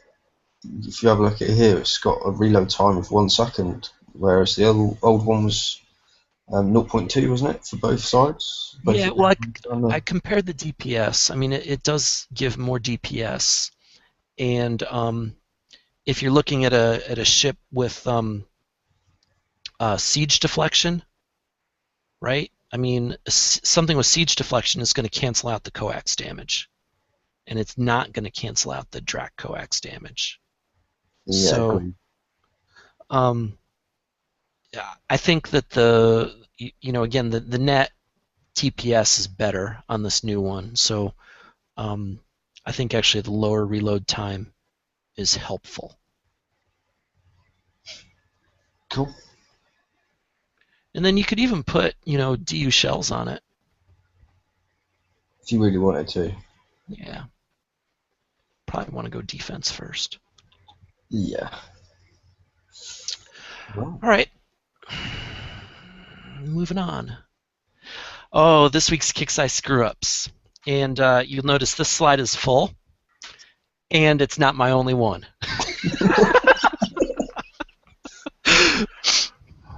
if you have a look at it here, it's got a reload time of 1 second, whereas the old one was 0.2, wasn't it, for both sides? Yeah, well, I compared the DPS. I mean, it does give more DPS, and if you're looking at a ship with siege deflection, right? I mean, something with siege deflection is going to cancel out the coax damage, and it's not going to cancel out the Drac coax damage. Yeah, So, agreed. I think that again, the net TPS is better on this new one. So, I think actually the lower reload time is helpful. Cool. And then you could even put, DU shells on it. If you really wanted to. Yeah. Probably want to go defense first. Yeah. All right. Moving on. Oh, this week's Kicksai screw-ups. And you'll notice this slide is full, and it's not my only one.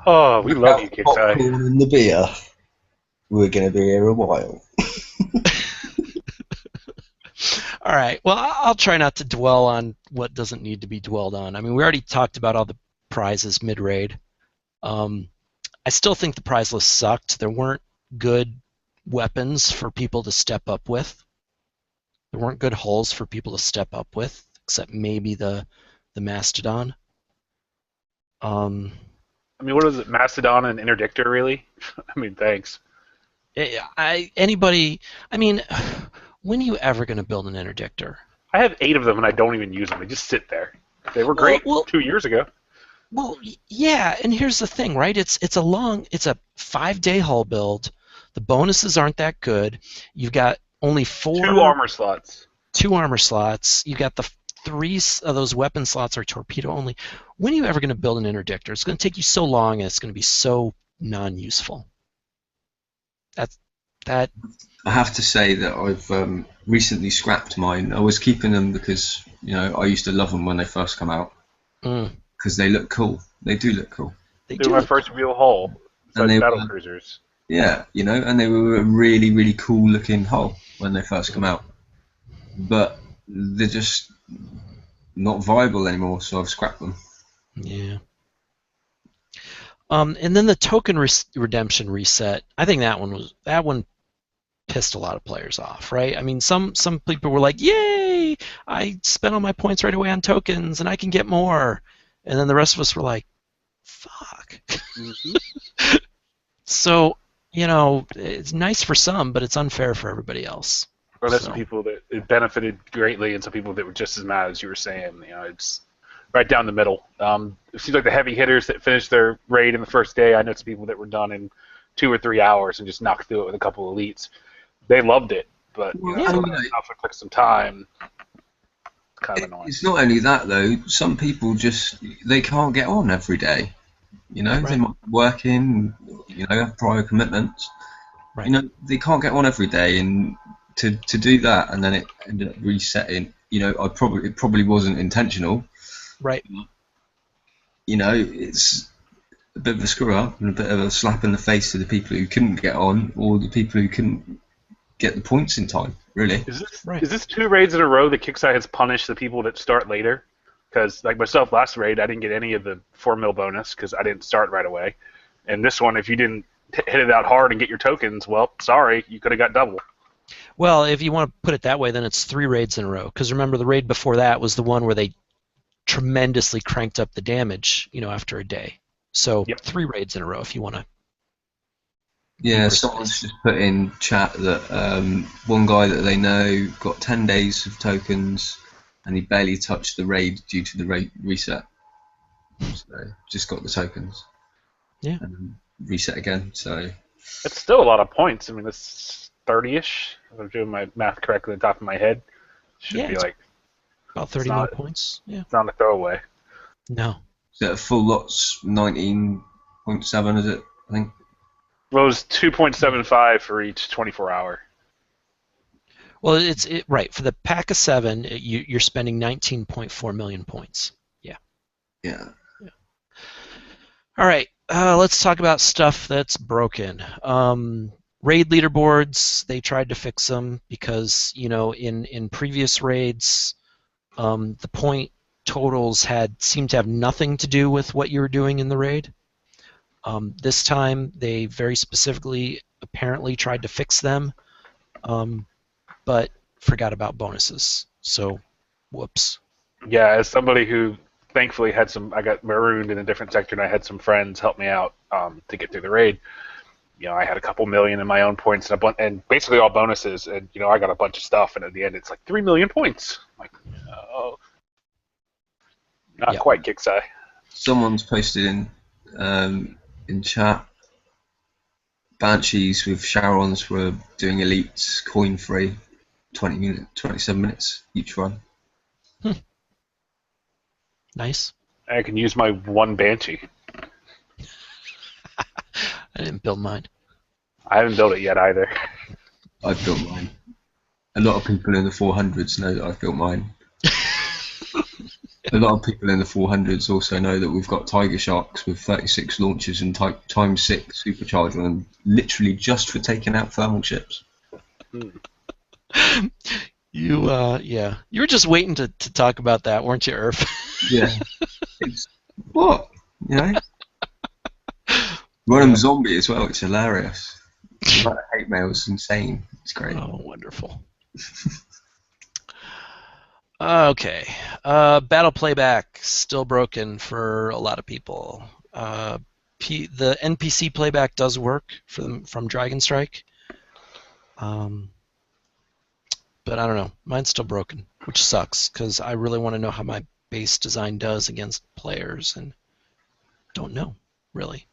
Oh, we love you, Kicksai. Popcorn and the beer. We're going to be here a while. All right. Well, I'll try not to dwell on what doesn't need to be dwelled on. I mean, we already talked about all the prizes mid-raid. I still think the prize list sucked. There weren't good weapons for people to step up with. There weren't good hulls for people to step up with, except maybe the Mastodon. I mean, what is it, Mastodon and Interdictor, really? I mean, thanks. When are you ever going to build an Interdictor? I have 8 of them, and I don't even use them. They just sit there. They were great 2 years ago. Well, yeah, and here's the thing, right? It's a 5-day hull build. The bonuses aren't that good. You've got only 4... 2 armor slots. 2 armor slots. You got the 3 of those weapon slots are torpedo only. When are you ever going to build an Interdictor? It's going to take you so long, and it's going to be so non-useful. That. I have to say that I've recently scrapped mine. I was keeping them because I used to love them when they first come out because they look cool. They do look cool. They were my first real hull. And they battle cruisers. Yeah, and they were a really, really cool looking hull when they first come out. But they're just not viable anymore, so I've scrapped them. Yeah. And then the token redemption reset. I think that one pissed a lot of players off, right? I mean, some people were like, "Yay! I spent all my points right away on tokens, and I can get more." And then the rest of us were like, "Fuck." Mm-hmm. So, it's nice for some, but it's unfair for everybody else. Well, there's some people that it benefited greatly, and some people that were just as mad as you were saying. It's right down the middle. It seems like the heavy hitters that finished their raid in the first day, I know some people that were done in 2 or 3 hours and just knocked through it with a couple of elites. They loved it, but it took some time. It's kind of annoying. It's not only that though. Some people they can't get on every day. Right. They might be working, have prior commitments. Right. They can't get on every day, and to do that, and then it ended up resetting. It probably wasn't intentional. Right. It's a bit of a screw up and a bit of a slap in the face to the people who couldn't get on, or the people who couldn't get the points in time. Really. Is this 2 raids in a row that Kicksai has punished the people that start later? Because like myself, last raid I didn't get any of the 4 mil bonus because I didn't start right away, and this one, if you didn't hit it out hard and get your tokens, well, sorry, you could have got double. Well, if you want to put it that way, then it's 3 raids in a row. Because remember, the raid before that was the one where they tremendously cranked up the damage, after a day. So Yep. 3 raids in a row if you want to. Yeah, someone's just put in chat that one guy that they know got 10 days of tokens and he barely touched the raid due to the raid reset. So just got the tokens. Yeah. And reset again. So it's still a lot of points. I mean, it's 30-ish. If I'm doing my math correctly on the top of my head. Should be like about 30 more points. Yeah. It's not a throwaway. No. So a full lot's 19.7, is it? I think. Well, it was 2.75 for each 24-hour. Well, it's right for the pack of 7. You're spending 19.4 million points. Yeah. Yeah. All right. Let's talk about stuff that's broken. Raid leaderboards. They tried to fix them because in previous raids, the point totals seemed to have nothing to do with what you were doing in the raid. This time, they very specifically apparently tried to fix them, but forgot about bonuses. So, whoops. Yeah, as somebody who thankfully I got marooned in a different sector, and I had some friends help me out to get through the raid. I had a couple million in my own points and basically all bonuses, and I got a bunch of stuff, and at the end it's like 3 million points. I'm like, oh, not quite, Kixeye. Someone's posted in chat. Banshees with Sharons were doing elites coin free, 27 minutes each run. Nice. I can use my one Banshee. I didn't build mine. I haven't built it yet either. I've built mine. A lot of people in the 400s know that I've built mine. A lot of people in the 400s also know that we've got Tiger Sharks with 36 launches and times 6 supercharge on them, literally just for taking out thermal ships. You were just waiting to talk about that, weren't you, Irv? Yeah. What? Run them zombie as well. It's hilarious. The hate mail is insane. It's great. Oh, wonderful. Okay. Battle playback still broken for a lot of people. The NPC playback does work from Dragon Strike. But I don't know. Mine's still broken, which sucks because I really want to know how my base design does against players, and don't know really.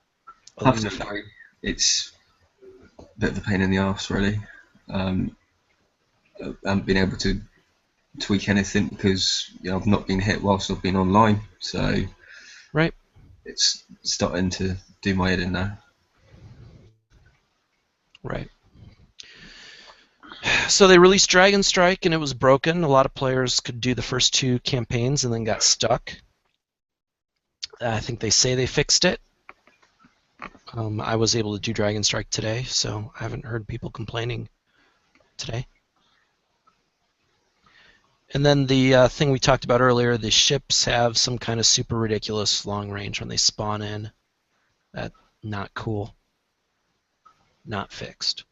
It's a bit of a pain in the arse, really. I haven't been able to tweak anything because I've not been hit whilst I've been online, so right. It's starting to do my head in now. Right. So they released Dragon Strike and it was broken. A lot of players could do the first 2 campaigns and then got stuck. I think they say they fixed it. I was able to do Dragon Strike today, so I haven't heard people complaining today. And then the thing we talked about earlier, the ships have some kind of super ridiculous long range when they spawn in. That's not cool. Not fixed.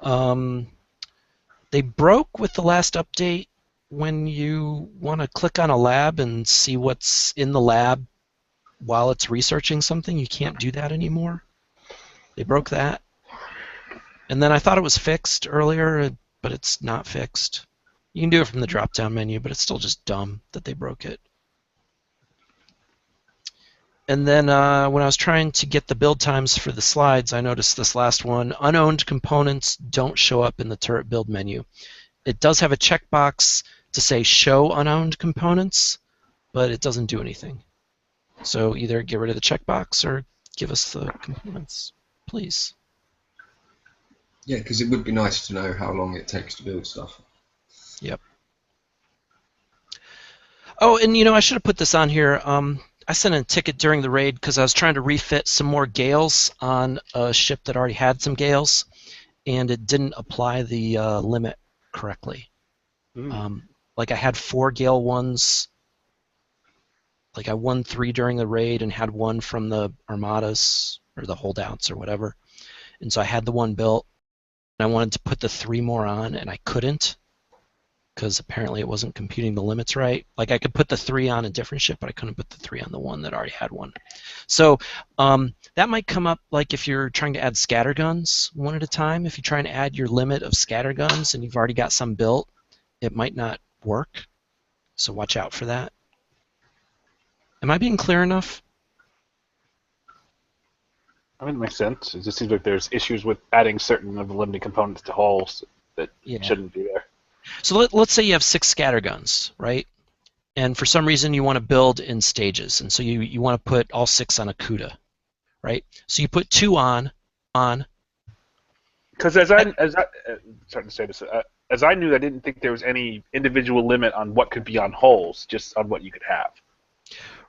They broke with the last update when you want to click on a lab and see what's in the lab while it's researching something. You can't do that anymore. They broke that. And then I thought it was fixed earlier, but it's not fixed. You can do it from the drop-down menu, but it's still just dumb that they broke it. And then when I was trying to get the build times for the slides, I noticed this last one. Unowned components don't show up in the turret build menu. It does have a checkbox to say show unowned components, but it doesn't do anything. So either get rid of the checkbox or give us the components, please. Yeah, because it would be nice to know how long it takes to build stuff. Yep. Oh, and I should have put this on here. I sent in a ticket during the raid because I was trying to refit some more gales on a ship that already had some gales, and it didn't apply the limit correctly. Like I had 4 gale ones. Like I won 3 during the raid and had 1 from the armadas or the holdouts or whatever, and so I had the 1 built, I wanted to put the 3 more on, and I couldn't because apparently it wasn't computing the limits right. Like I could put the 3 on a different ship, but I couldn't put the 3 on the one that already had one. So that might come up like if you're trying to add scatterguns one at a time. If you try and add your limit of scatterguns and you've already got some built, it might not work. So watch out for that. Am I being clear enough? I mean, it makes sense. It just seems like there's issues with adding certain of the limited components to hulls that shouldn't be there. So let's say you have 6 scatterguns, right? And for some reason you want to build in stages, and so you want to put all 6 on a CUDA, right? So you put 2 on. Because as I knew, I didn't think there was any individual limit on what could be on hulls, just on what you could have.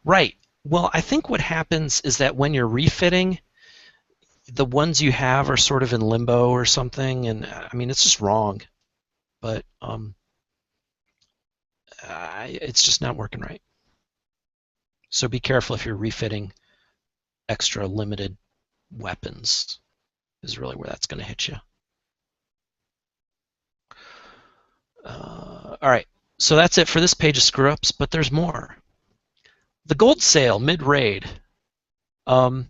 Right. Well, I think what happens is that when you're refitting, the ones you have are sort of in limbo or something, and I mean it's just wrong. But it's just not working right. So be careful if you're refitting extra limited weapons, is really where that's going to hit you. All right, so that's it for this page of screw-ups, but there's more. The gold sale mid-raid. You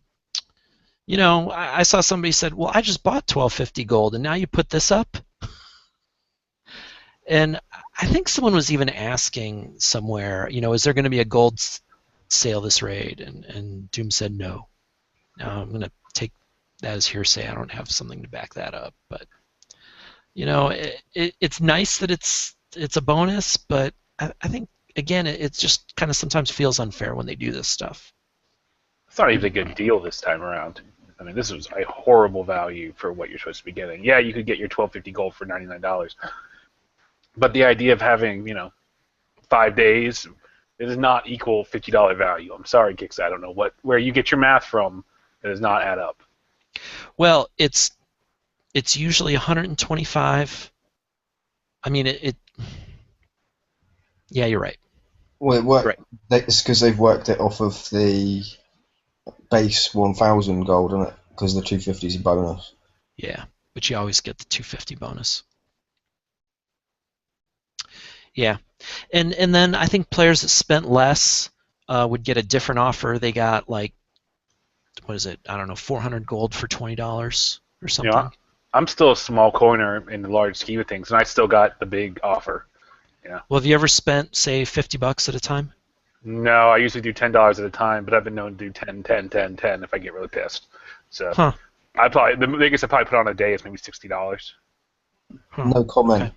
know, I saw somebody said, well, I just bought 1250 gold, and now you put this up? And I think someone was even asking somewhere, you know, is there going to be a gold sale this raid? And Doom said no. Now I'm going to take that as hearsay. I don't have something to back that up. But, you know, it's nice that it's a bonus, but I think, again, it just kind of sometimes feels unfair when they do this stuff. It's not even a good deal this time around. I mean, this was a horrible value for what you're supposed to be getting. Yeah, you could get your 1250 gold for $99. But the idea of having, you know, 5 days, it does not equal $50 value. I'm sorry, Kix. I don't know where you get your math from. It does not add up. Well, it's usually 125. I mean, yeah, you're right. Well, Right. It's because they've worked it off of the base 1,000 gold, isn't it? Because the 250 is a bonus. Yeah, but you always get the 250 bonus. Yeah, and then I think players that spent less would get a different offer. They got like, what is it? I don't know, 400 gold for $20 or something. You know, I'm still a small coiner in the large scheme of things, and I still got the big offer. Yeah. Well, have you ever spent, say, $50 at a time? No, I usually do $10 at a time, but I've been known to do 10, 10, 10, 10 if I get really pissed. So the biggest I probably put on a day is maybe $60. No comment. Okay.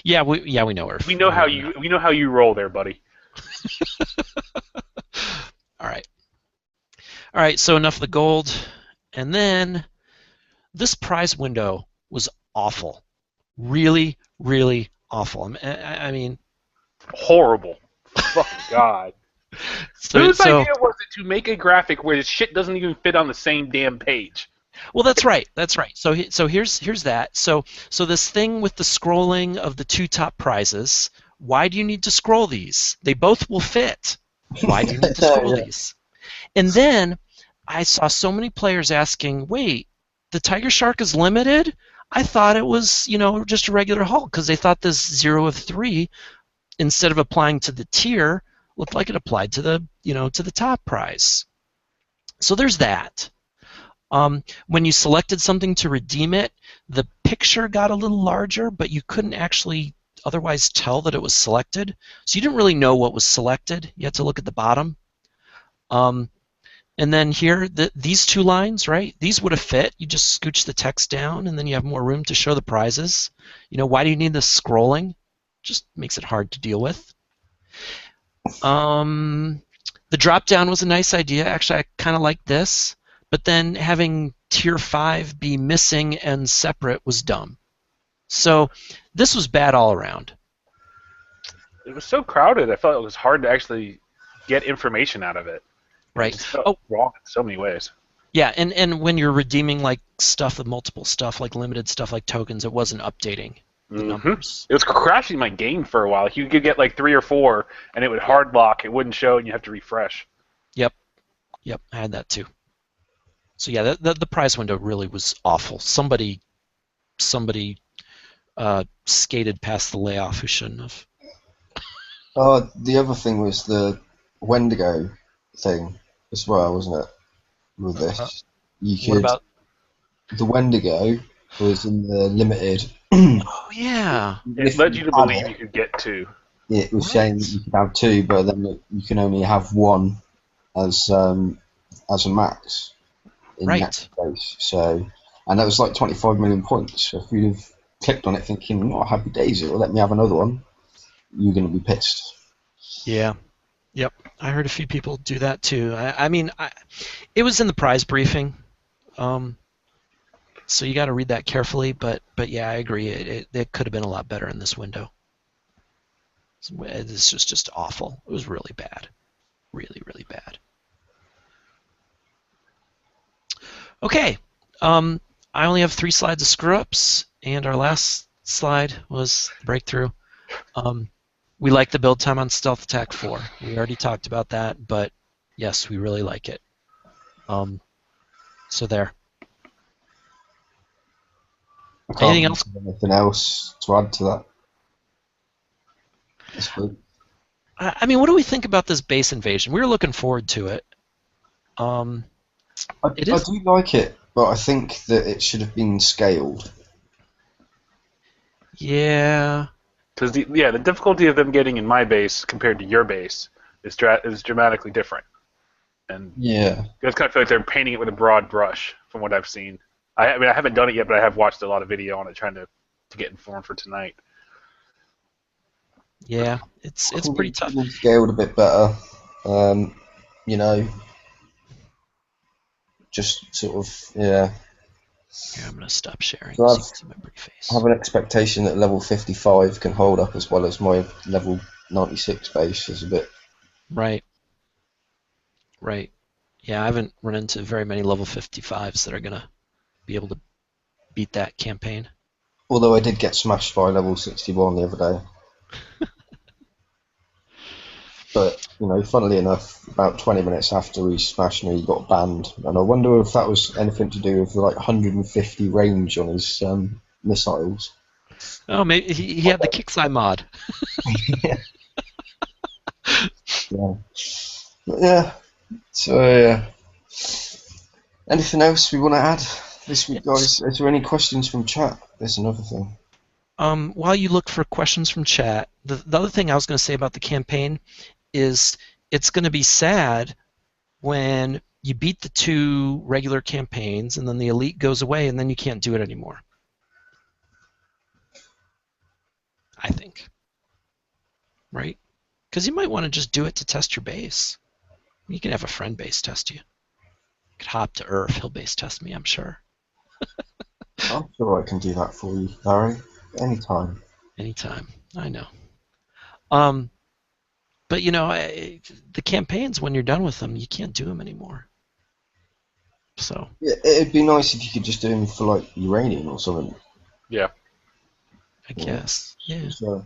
Yeah, we know her. We know how you roll there, buddy. All right. So enough of the gold, and then this prize window was awful, really, really awful. I mean, horrible. Fucking God. Whose idea was it to make a graphic where this shit doesn't even fit on the same damn page? Well, that's right. So here's that. So this thing with the scrolling of the 2 top prizes. Why do you need to scroll these? They both will fit. Why do you need to scroll these? And then I saw so many players asking, "Wait, the Tiger Shark is limited? I thought it was, you know, just a regular hull," because they thought this 0 of 3, instead of applying to the tier, looked like it applied to the, you know, to the top prize. So there's that. When you selected something to redeem it, the picture got a little larger, but you couldn't actually otherwise tell that it was selected. So you didn't really know what was selected. You had to look at the bottom. And then here, these 2 lines, right? These would have fit. You just scooch the text down, and then you have more room to show the prizes. You know, why do you need this scrolling? Just makes it hard to deal with. The drop down was a nice idea. Actually, I kind of like this. But then having tier 5 be missing and separate was dumb. So this was bad all around. It was so crowded, I felt it was hard to actually get information out of it. Right. It felt wrong in so many ways. Yeah, and when you're redeeming like stuff with multiple stuff, like limited stuff like tokens, it wasn't updating the numbers. It was crashing my game for a while. You could get like 3 or 4, and it would hard lock. It wouldn't show, and you have to refresh. Yep, I had that too. So yeah, the prize window really was awful. Somebody somebody skated past the layoff who shouldn't have. The other thing was the Wendigo thing as well, wasn't it? With this, What about? the Wendigo was in the limited. Oh yeah. It led you to believe you could get 2. It was saying that you could have 2, but then you can only have 1 as a max in that space. So, and that was like 25 million points. So if you'd have clicked on it thinking, "Oh, happy days, it'll let me have another one," you're going to be pissed. Yeah. Yep. I heard a few people do that too. I mean, it was in the prize briefing, so you got to read that carefully. But yeah, I agree. It could have been a lot better in this window. This was just awful. It was really bad. Really, really bad. Okay. I only have 3 slides of screw-ups, and our last slide was breakthrough. We like the build time on Stealth Attack 4. We already talked about that, but yes, we really like it. So there. Anything else? Anything else to add to that? That's good. I mean, what do we think about this base invasion? We were looking forward to it. I do like it, but I think that it should have been scaled. Yeah. Because the difficulty of them getting in my base compared to your base is dramatically different. And yeah, I just kind of feel like they're painting it with a broad brush from what I've seen. I mean, I haven't done it yet, but I have watched a lot of video on it trying to get informed for tonight. Yeah, it's pretty tough. Scaled a bit better, you know. Just sort of, yeah. Here, I'm gonna stop sharing. So so you can see my pretty face. I have an expectation that level 55 can hold up as well as my level 96 base is a bit. Right. Right. Yeah, I haven't run into very many level 55s that are gonna be able to beat that campaign. Although I did get smashed by level 61 the other day. But, you know, funnily enough, about 20 minutes after he smashed me, he got banned. And I wonder if that was anything to do with like 150 range on his missiles. Oh, maybe he had the Kickside mod. Yeah. Yeah. So, yeah. Anything else we want to add this week, guys? Is there any questions from chat? There's another thing. While you look for questions from chat, the other thing I was going to say about the campaign is it's going to be sad when you beat the 2 regular campaigns and then the elite goes away and then you can't do it anymore. I think. Right? Because you might want to just do it to test your base. You can have a friend base test you. You could hop to Earth, he'll base test me, I'm sure. I'm sure I can do that for you, Larry. Anytime. Anytime, I know. But you know, the campaigns, when you're done with them, you can't do them anymore. So. Yeah, it'd be nice if you could just do them for like uranium or something. Yeah. I guess. Yeah. So,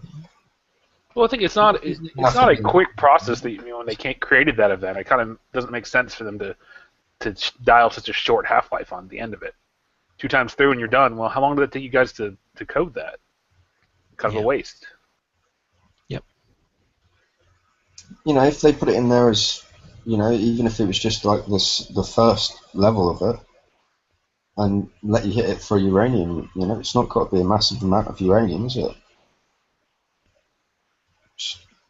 well, I think it's not a quick process that when they created that event, it kind of doesn't make sense for them to dial such a short half-life on the end of it. 2 times through and you're done. Well, how long did it take you guys to code that? Kind of a waste. Yep. You know, if they put it in there as, you know, even if it was just like the first level of it, and let you hit it for uranium, you know, it's not got to be a massive amount of uranium, is it?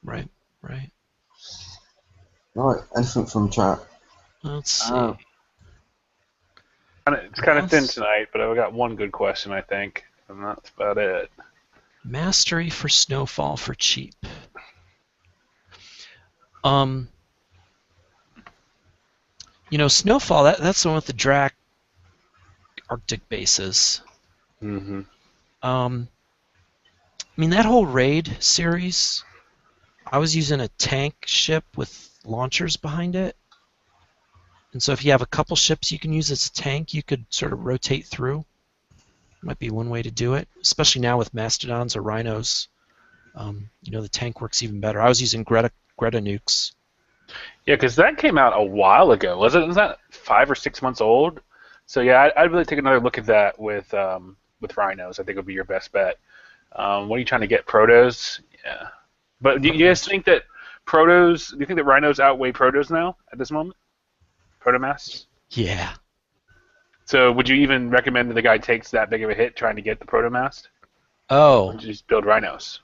Right. Right. Right. Anything from chat? Let's see. It's kind of thin tonight, but I've got one good question, I think, and that's about it. Mastery for Snowfall for cheap. You know, Snowfall, that's the one with the Drac Arctic bases. Mm-hmm. I mean, that whole raid series, I was using a tank ship with launchers behind it. And so if you have a couple ships you can use as a tank, you could sort of rotate through. Might be one way to do it, especially now with Mastodons or Rhinos. You know, the tank works even better. I was using Greta nukes. Yeah, because that came out a while ago, was it? Was that 5 or 6 months old? So yeah, I'd really take another look at that with with rhinos. I think would be your best bet. What are you trying to get? Protos? Yeah. But do you guys think that protos? Do you think that rhinos outweigh protos now at this moment? Protomass? Yeah. So would you even recommend that the guy takes that big of a hit trying to get the protomast? Or Oh, would you just build rhinos?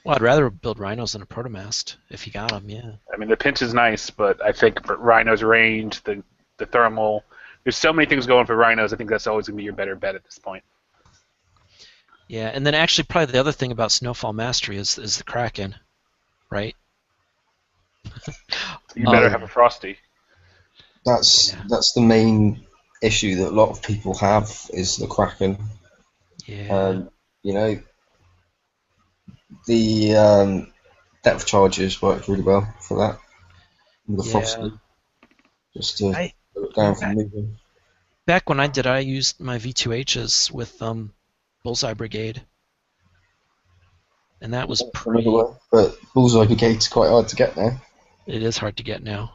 well, I'd rather build rhinos than a protomast if you got them. Yeah. I mean, the pinch is nice, but I think for rhinos range, the thermal, there's so many things going for rhinos. I think that's always going to be your better bet at this point. Yeah, and then actually probably the other thing about Snowfall Mastery is the Kraken, right? You better have a Frosty. That's the main issue that a lot of people have is the Kraken. Yeah. You know, the depth charges work really well for that. With the Yeah. Frosty, just to I slow it down from moving. back when I used my V2Hs with Bullseye Brigade, and that was Another pretty. way, but Bullseye Brigade's quite hard to get now. It is hard to get now.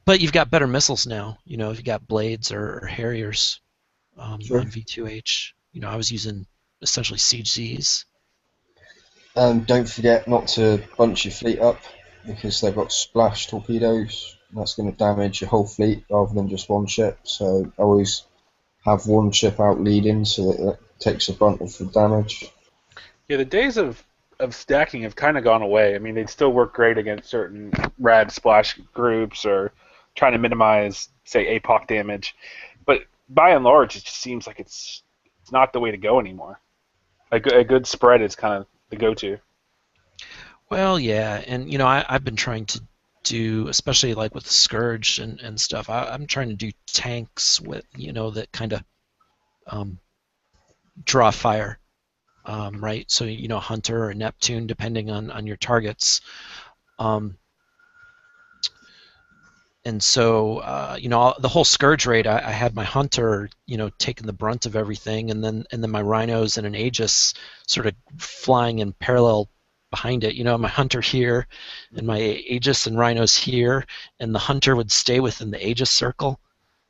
But you've got better missiles now. You know, if you got blades or Harriers Sure. on V2H. You know, I was using essentially Siege Zs. Don't forget not to bunch your fleet up because they've got splash torpedoes. That's going to damage your whole fleet rather than just one ship. So always have one ship out leading so that it takes the brunt of the damage. Yeah, the days of stacking have kind of gone away. I mean, they'd still work great against certain rad splash groups or trying to minimize, say, APOC damage. But by and large, it just seems like it's not the way to go anymore. A good spread is kind of the go-to. Well, yeah, and you know, I've been trying to do, especially like with the Scourge and stuff. I'm trying to do tanks with, you know, that kind of draw fire, right? So you know, Hunter or Neptune, depending on your targets. And so, you know, the whole Scourge raid, I had my Hunter, you know, taking the brunt of everything, and then my Rhinos and an Aegis sort of flying in parallel behind it. You know, my Hunter here, and my Aegis and Rhinos here, and the Hunter would stay within the Aegis circle,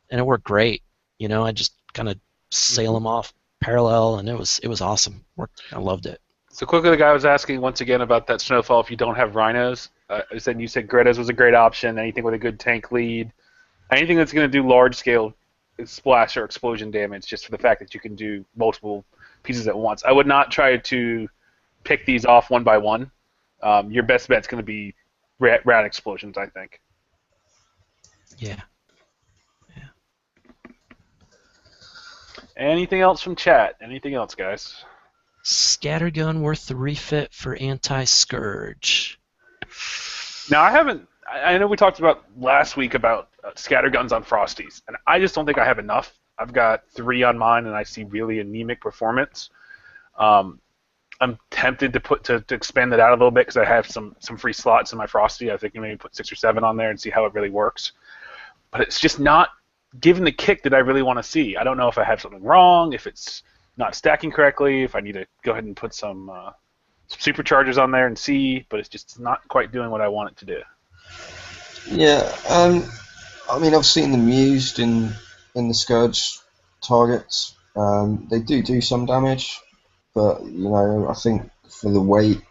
and it worked great. You know, I just kind of sail them off parallel, and it was awesome. I loved it. So quickly, the guy was asking once again about that Snowfall if you don't have Rhinos. You said Greta's was a great option. Anything with a good tank lead. Anything that's going to do large-scale splash or explosion damage just for the fact that you can do multiple pieces at once. I would not try to pick these off one by one. Your best bet's going to be rad explosions, I think. Yeah. Anything else from chat? Anything else, guys? Scattergun worth the refit for anti-Scourge. Now, I know we talked about last week about scatterguns on Frosties, and I just don't think I have enough. I've got 3 on mine, and I see really anemic performance. I'm tempted to expand it out a little bit because I have some free slots in my Frosty. I think maybe put 6 or 7 on there and see how it really works. But it's just not giving the kick that I really want to see. I don't know if I have something wrong, if it's not stacking correctly, if I need to go ahead and put some superchargers on there and see, but it's just not quite doing what I want it to do. Yeah, I mean, I've seen them used in the Scourge targets. They do some damage, but you know, I think for the weight,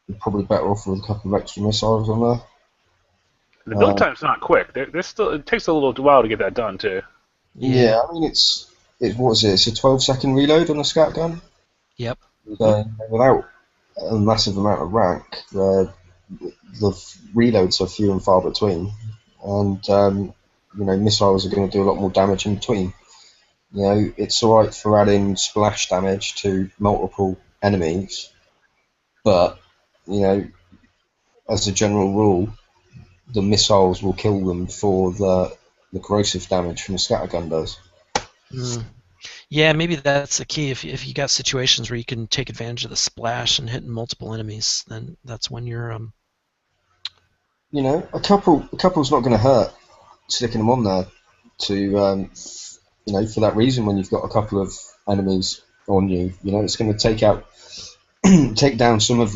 you're probably better off with a couple of extra missiles on there. The build time's not quick. It takes a little while to get that done too. Yeah, I mean, it's what is it? It's a 12-second reload on a scat gun. Yep. So without a massive amount of rank, the reloads are few and far between, and you know, missiles are going to do a lot more damage in between. You know, it's alright for adding splash damage to multiple enemies, but you know, as a general rule, the missiles will kill them for the corrosive damage from the scattergun does. Yeah, maybe that's the key. If you got situations where you can take advantage of the splash and hitting multiple enemies, then that's when you're You know, a couple's not going to hurt sticking them on there to you know, for that reason. When you've got a couple of enemies on you, you know, it's going to take down some of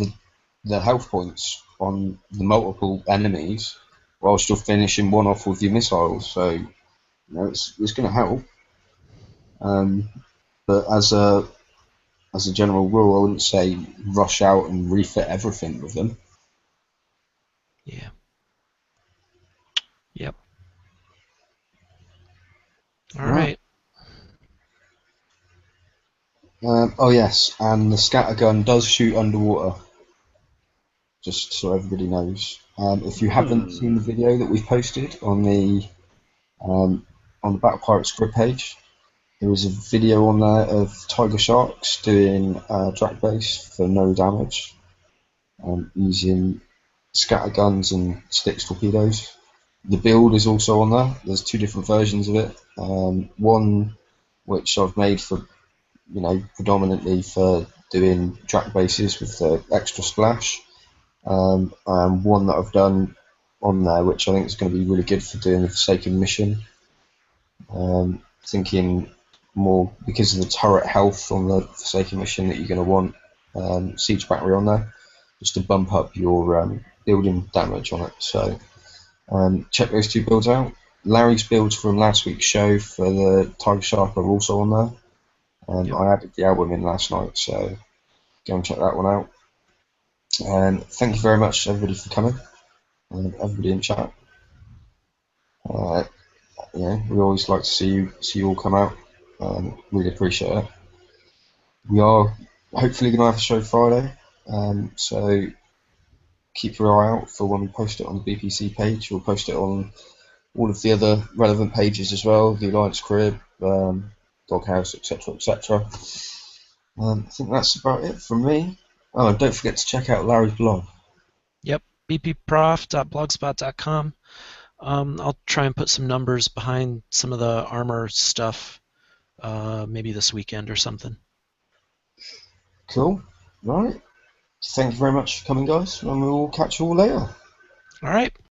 the health points on the multiple enemies whilst you're finishing one off with your missiles. So you know, it's going to help. But as a general rule, I wouldn't say rush out and refit everything with them. Yeah. Yep. All right. Oh yes, and the scatter gun does shoot underwater. Just so everybody knows. If you haven't seen the video that we've posted on the Battle Pirates grid page, there is a video on there of tiger sharks doing drag base for no damage, using scatter guns and Styx torpedoes. The build is also on there. There's two different versions of it. One which I've made for, predominantly for doing track bases with the extra splash, and one that I've done on there which I think is going to be really good for doing the Forsaken mission. Thinking more because of the turret health on the Forsaken mission that you're going to want siege battery on there, just to bump up your building damage on it. So check those two builds out. Larry's builds from last week's show for the Tiger Shark are also on there. Yep. I added the album in last night, so go and check that one out. And thank you very much, everybody, for coming, and everybody in chat. We always like to see you all come out. Really appreciate it. We are hopefully going to have a show Friday, so keep your eye out for when we post it on the BPC page. We'll post it on all of the other relevant pages as well, the Alliance Crib, Doghouse, etc., etc. I think that's about it from me. Oh, and don't forget to check out Larry's blog. Yep. bpprof.blogspot.com. I'll try and put some numbers behind some of the armor stuff, maybe this weekend or something. Cool. Right. Thank you very much for coming, guys, and we'll catch you all later. All right.